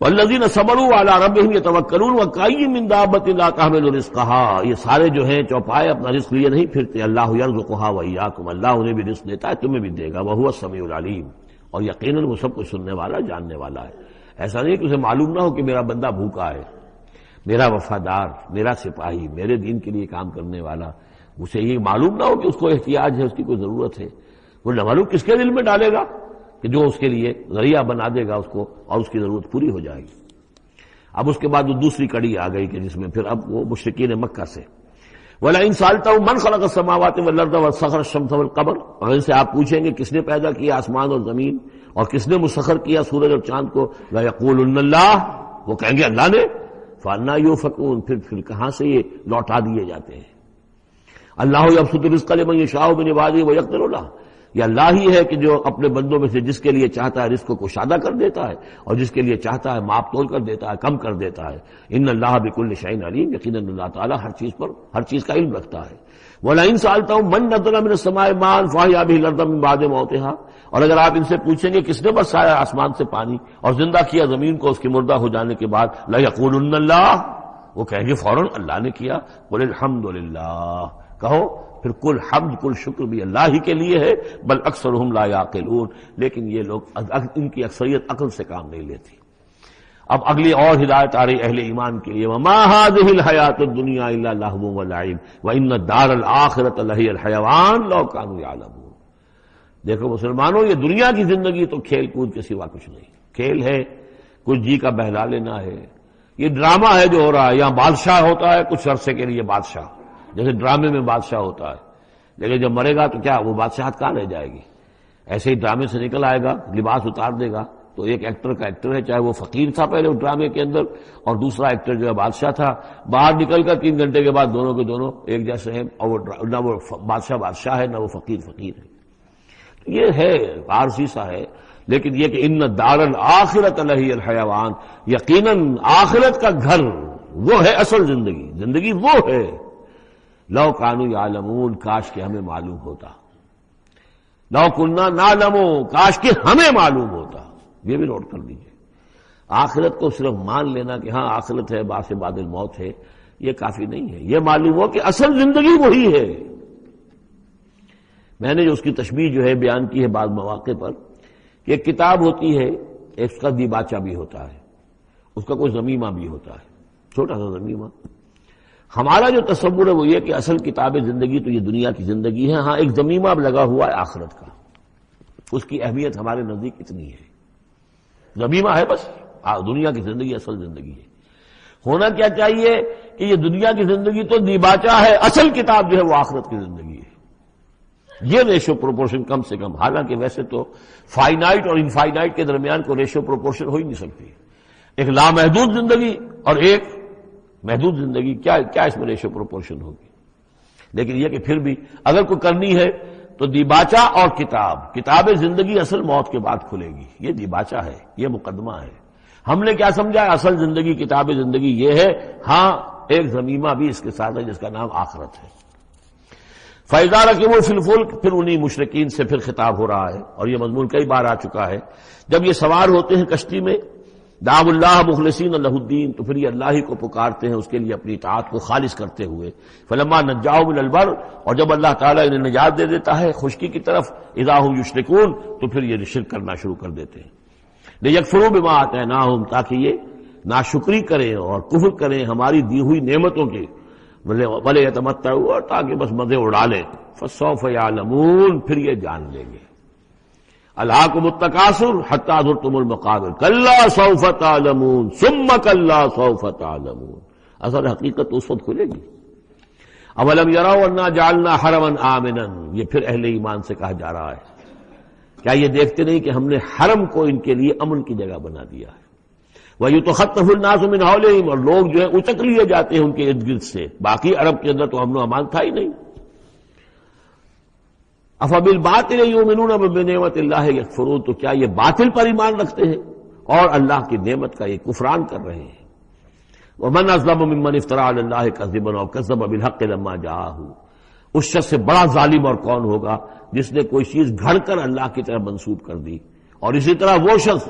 تو الذین صبروا علی ربہم یتوکلون وکأیٍ من دابۃ لا تحمل رزقها، یہ سارے جو ہیں چوپائے اپنا رزق لیے نہیں پھرتے، اللہ یرزقها وإیاکم، اللہ انہیں بھی رزق دیتا ہے، تمہیں بھی دے گا، وہو السمیع العلیم، اور یقیناً وہ سب کچھ سننے والا جاننے والا ہے۔ ایسا نہیں کہ اسے معلوم نہ ہو کہ میرا بندہ بھوکا ہے، میرا وفادار، میرا سپاہی، میرے دین کے لیے کام کرنے والا، اسے یہ معلوم نہ ہو کہ اس کو احتیاج ہے، اس کی کوئی ضرورت ہے، وہ نہ معلوم کس کے دل میں ڈالے گا کہ جو اس کے لیے ذریعہ بنا دے گا اس کو، اور اس کی ضرورت پوری ہو جائے گی۔ اب اس کے بعد وہ دوسری کڑی آ گئی کہ جس میں پھر اب وہ مشرکین مکہ سے، وَلَئِن سَأَلْتَهُم مَّنْ خَلَقَ السَّمَاوَاتِ وَالْأَرْضَ وَسَخَّرَ الشَّمْسَ وَالْقَمَرَ، اور ان سے آپ پوچھیں گے کس نے پیدا کیا آسمان اور زمین، اور کس نے مسخر کیا سورج اور چاند کو، لَيَقُولُنَّ اللَّهُ، وہ کہیں گے اللہ نے، فَأَنَّىٰ يُؤْفَكُونَ، پھر کہاں سے یہ لوٹا دیے جاتے ہیں۔ اللہ یبسط الرزق لمن یشاء من عبادہ ویقدر لہ، یہ اللہ ہی ہے کہ جو اپنے بندوں میں سے جس کے لیے چاہتا ہے رزق کو کشادہ کر دیتا ہے، اور جس کے لیے چاہتا ہے ماپ تول کر دیتا ہے، کم کر دیتا ہے۔ ان اللہ بکل شیء علیم، یقیناً اللہ تعالیٰ ہر چیز پر ہر چیز کا علم رکھتا ہے۔ وَلَئِن سَأَلْتَهُم مَّن نَّزَّلَ مِنَ السَّمَاءِ مَاءً فَأَحْيَا بِهِ الْأَرْضَ مِن بَعْدِ مَوْتِهَا، اور اگر آپ ان سے پوچھیں گے کس نے برسایا آسمان سے پانی اور زندہ کیا زمین کو اس کے مردہ ہو جانے کے بعد، لَيَقُولُنَّ اللَّهُ، وہ کہیں گے فوراً اللہ نے کیا۔ قُلِ الْحَمْدُ لِلَّهِ، کہو پھر کل حمد کل شکر بھی اللہ ہی کے لیے ہے، بل اکثرہم لا یعقلون، لیکن یہ لوگ ان کی اکثریت عقل سے کام نہیں لیتی۔ اب اگلی اور ہدایت آ رہی اہل ایمان کے لیے، وما هذه الحیاۃ الدنیا الا لہو ولعب وان الدار الآخرۃ لہی الحیوان لو کانوا یعلمون۔ دیکھو مسلمانوں، یہ دنیا کی زندگی تو کھیل کود کے سوا کچھ نہیں، کھیل ہے، کچھ جی کا بہلا لینا ہے، یہ ڈرامہ ہے جو ہو رہا ہے۔ یہاں بادشاہ ہوتا ہے کچھ عرصے کے لیے بادشاہ، جیسے ڈرامے میں بادشاہ ہوتا ہے، لیکن جب مرے گا تو کیا وہ بادشاہت کہاں رہ جائے گی؟ ایسے ہی ڈرامے سے نکل آئے گا، لباس اتار دے گا، تو ایک ایکٹر کا ایکٹر ہے، چاہے وہ فقیر تھا پہلے اس ڈرامے کے اندر، اور دوسرا ایکٹر جو ہے بادشاہ تھا، باہر نکل کر 3 گھنٹے کے بعد دونوں کے دونوں ایک جیسے ہیں، اور وہ نہ وہ بادشاہ ہے نہ وہ فقیر ہے۔ یہ ہے عارضی سا ہے، لیکن یہ کہ ان دار الآخرۃ لہی الحیوان، یقیناً آخرت کا گھر وہ ہے اصل زندگی، زندگی وہ ہے۔ لو کانوا یعلمون، کاش کہ ہمیں معلوم ہوتا، لو کنا نعلم، کاش کہ ہمیں معلوم ہوتا۔ یہ بھی نوٹ کر لیجیے، آخرت کو صرف مان لینا کہ ہاں آخرت ہے، بعد سے بعد الموت ہے، یہ کافی نہیں ہے۔ یہ معلوم ہو کہ اصل زندگی وہی ہے۔ میں نے جو اس کی تشبیہ جو ہے بیان کی ہے بعض مواقع پر، کہ ایک کتاب ہوتی ہے، اس کا دیباچہ بھی ہوتا ہے، اس کا کوئی ضمیمہ بھی ہوتا ہے، چھوٹا سا ضمیمہ۔ ہمارا جو تصور ہے وہ یہ کہ اصل کتاب زندگی تو یہ دنیا کی زندگی ہے، ہاں ایک ضمیمہ اب لگا ہوا ہے آخرت کا، اس کی اہمیت ہمارے نزدیک اتنی ہے۔ ضمیمہ ہے بس، دنیا کی زندگی اصل زندگی ہے۔ ہونا کیا چاہیے کہ یہ دنیا کی زندگی تو دیباچہ ہے، اصل کتاب جو ہے وہ آخرت کی زندگی ہے۔ یہ ریشو پروپورشن کم سے کم، حالانکہ ویسے تو فائنائٹ اور انفائنائٹ کے درمیان کو ریشو پروپورشن ہو ہی نہیں سکتی، ایک لامحدود زندگی اور ایک محدود زندگی، کیا اس میں ریشو پروپورشن ہوگی؟ لیکن یہ کہ پھر بھی اگر کوئی کرنی ہے تو دیباچہ اور کتاب زندگی اصل موت کے بعد کھلے گی، یہ دیباچہ ہے، یہ مقدمہ ہے۔ ہم نے کیا سمجھا ہے اصل زندگی، کتاب زندگی یہ ہے، ہاں ایک ضمیمہ بھی اس کے ساتھ ہے جس کا نام آخرت ہے۔ فَإِذَا رَكِبُوا فِي الْفُلْكِ، پھر انہی مشرکین سے پھر خطاب ہو رہا ہے، اور یہ مضمون کئی بار آ چکا ہے۔ جب یہ سوار ہوتے ہیں کشتی میں، دعوا اللہ مخلصین لہ الدین، تو پھر یہ اللہ ہی کو پکارتے ہیں اس کے لیے اپنی اطاعت کو خالص کرتے ہوئے۔ فلما نجاؤں من البر، اور جب اللہ تعالیٰ انہیں نجات دے دیتا ہے خشکی کی طرف، اذا ہم یشرکون، تو پھر یہ شرک کرنا شروع کر دیتے ہیں۔ لیکفروا بما آتیناہم، تاکہ یہ ناشکری کریں اور کفر کریں ہماری دی ہوئی نعمتوں کے، بلے یتمتعوا، اور تاکہ بس مزے اڑا لیں۔ فسوف یعلمون، پھر یہ جان لیں گے۔ الہاکم التکاثر حتی زرتم المقابر، کلا سوف تعلمون ثم کلا سوف تعلمون۔ اصل حقیقت اس وقت کھلے گی۔ اولم یروا انا جعلنا حرما آمنا، یہ پھر اہل ایمان سے کہا جا رہا ہے، کیا یہ دیکھتے نہیں کہ ہم نے حرم کو ان کے لیے امن کی جگہ بنا دیا ہے۔ وَيُتَخَطَّفُ النَّاسُ مِنْ حَوْلِهِمْ، اور لوگ جو ہے اچک لیے جاتے ہیں ان کے ارد گرد سے، باقی عرب کے اندر تو امن و امان تھا ہی نہیں۔ أَفَبِالْبَاطِلِ يُؤْمِنُونَ وَبِنِعْمَةِ اللَّهِ يَكْفُرُونَ، تو کیا یہ باطل پر ایمان رکھتے ہیں اور اللہ کی نعمت کا یہ کفران کر رہے ہیں۔ وَمَنْ أَظْلَمُ مِمَّنِ افْتَرَىٰ عَلَى اللَّهِ كَذِبًا أَوْ كَذَّبَ بِالْحَقِّ لَمَّا جَاءَهُ، اس شخص سے بڑا ظالم اور کون ہوگا جس نے کوئی چیز گھڑ کر اللہ کی طرف منسوب کر دی، اور اسی طرح وہ شخص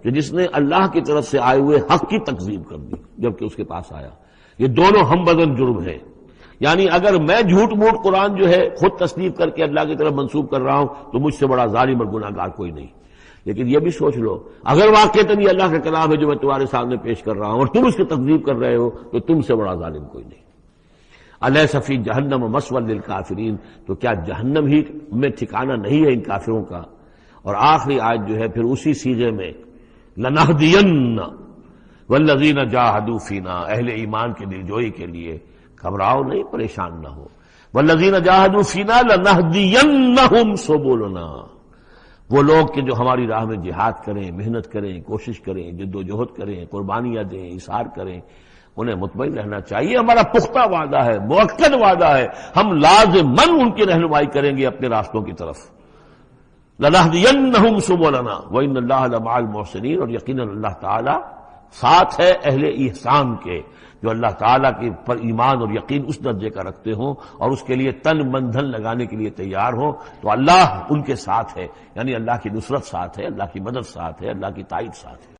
کہ جس نے اللہ کی طرف سے آئے ہوئے حق کی تکذیب کر دی جبکہ اس کے پاس آیا۔ یہ دونوں ہم بدن جرم ہیں۔ یعنی اگر میں جھوٹ موٹ قرآن جو ہے خود تصنیف کر کے اللہ کی طرف منسوب کر رہا ہوں تو مجھ سے بڑا ظالم اور گناہ گار کوئی نہیں۔ لیکن یہ بھی سوچ لو، اگر واقعتاً یہ اللہ کا کلام ہے جو میں تمہارے سامنے پیش کر رہا ہوں اور تم اس کی تکذیب کر رہے ہو تو تم سے بڑا ظالم کوئی نہیں۔ الیس فی جہنم مثوی للکافرین، تو کیا جہنم ہی میں ٹھکانہ نہیں ہے ان کافروں کا؟ اور آخری آیت جو ہے پھر اسی سیغے میں لنہدین والذین جاہدوا فینا، اہل ایمان کے دلجوئی کے لیے گھبراؤ نہیں، پریشان نہ ہو۔ والذین جاہدوا فینا لنہدینہم سبلنا، وہ لوگ کہ جو ہماری راہ میں جہاد کریں، محنت کریں، کوشش کریں، جد و جہد کریں، قربانیاں دیں، اظہار کریں، انہیں مطمئن رہنا چاہیے ہمارا پختہ وعدہ ہے، مؤکد وعدہ ہے، ہم لازماً ان کی رہنمائی کریں گے اپنے راستوں کی طرف۔ لَنَهْدِيَنَّهُمْ سُبُلَنَا وَإِنَّ اللَّهَ لَمَعَ الْمُحْسِنِينَ، اور یقیناً اللہ تعالیٰ ساتھ ہے اہل احسان کے، جو اللہ تعالیٰ کے پر ایمان اور یقین اس درجے کا رکھتے ہوں اور اس کے لیے تن من دھن لگانے کے لیے تیار ہوں، تو اللہ ان کے ساتھ ہے، یعنی اللہ کی نصرت ساتھ ہے، اللہ کی مدد ساتھ ہے، اللہ کی تائید ساتھ ہے۔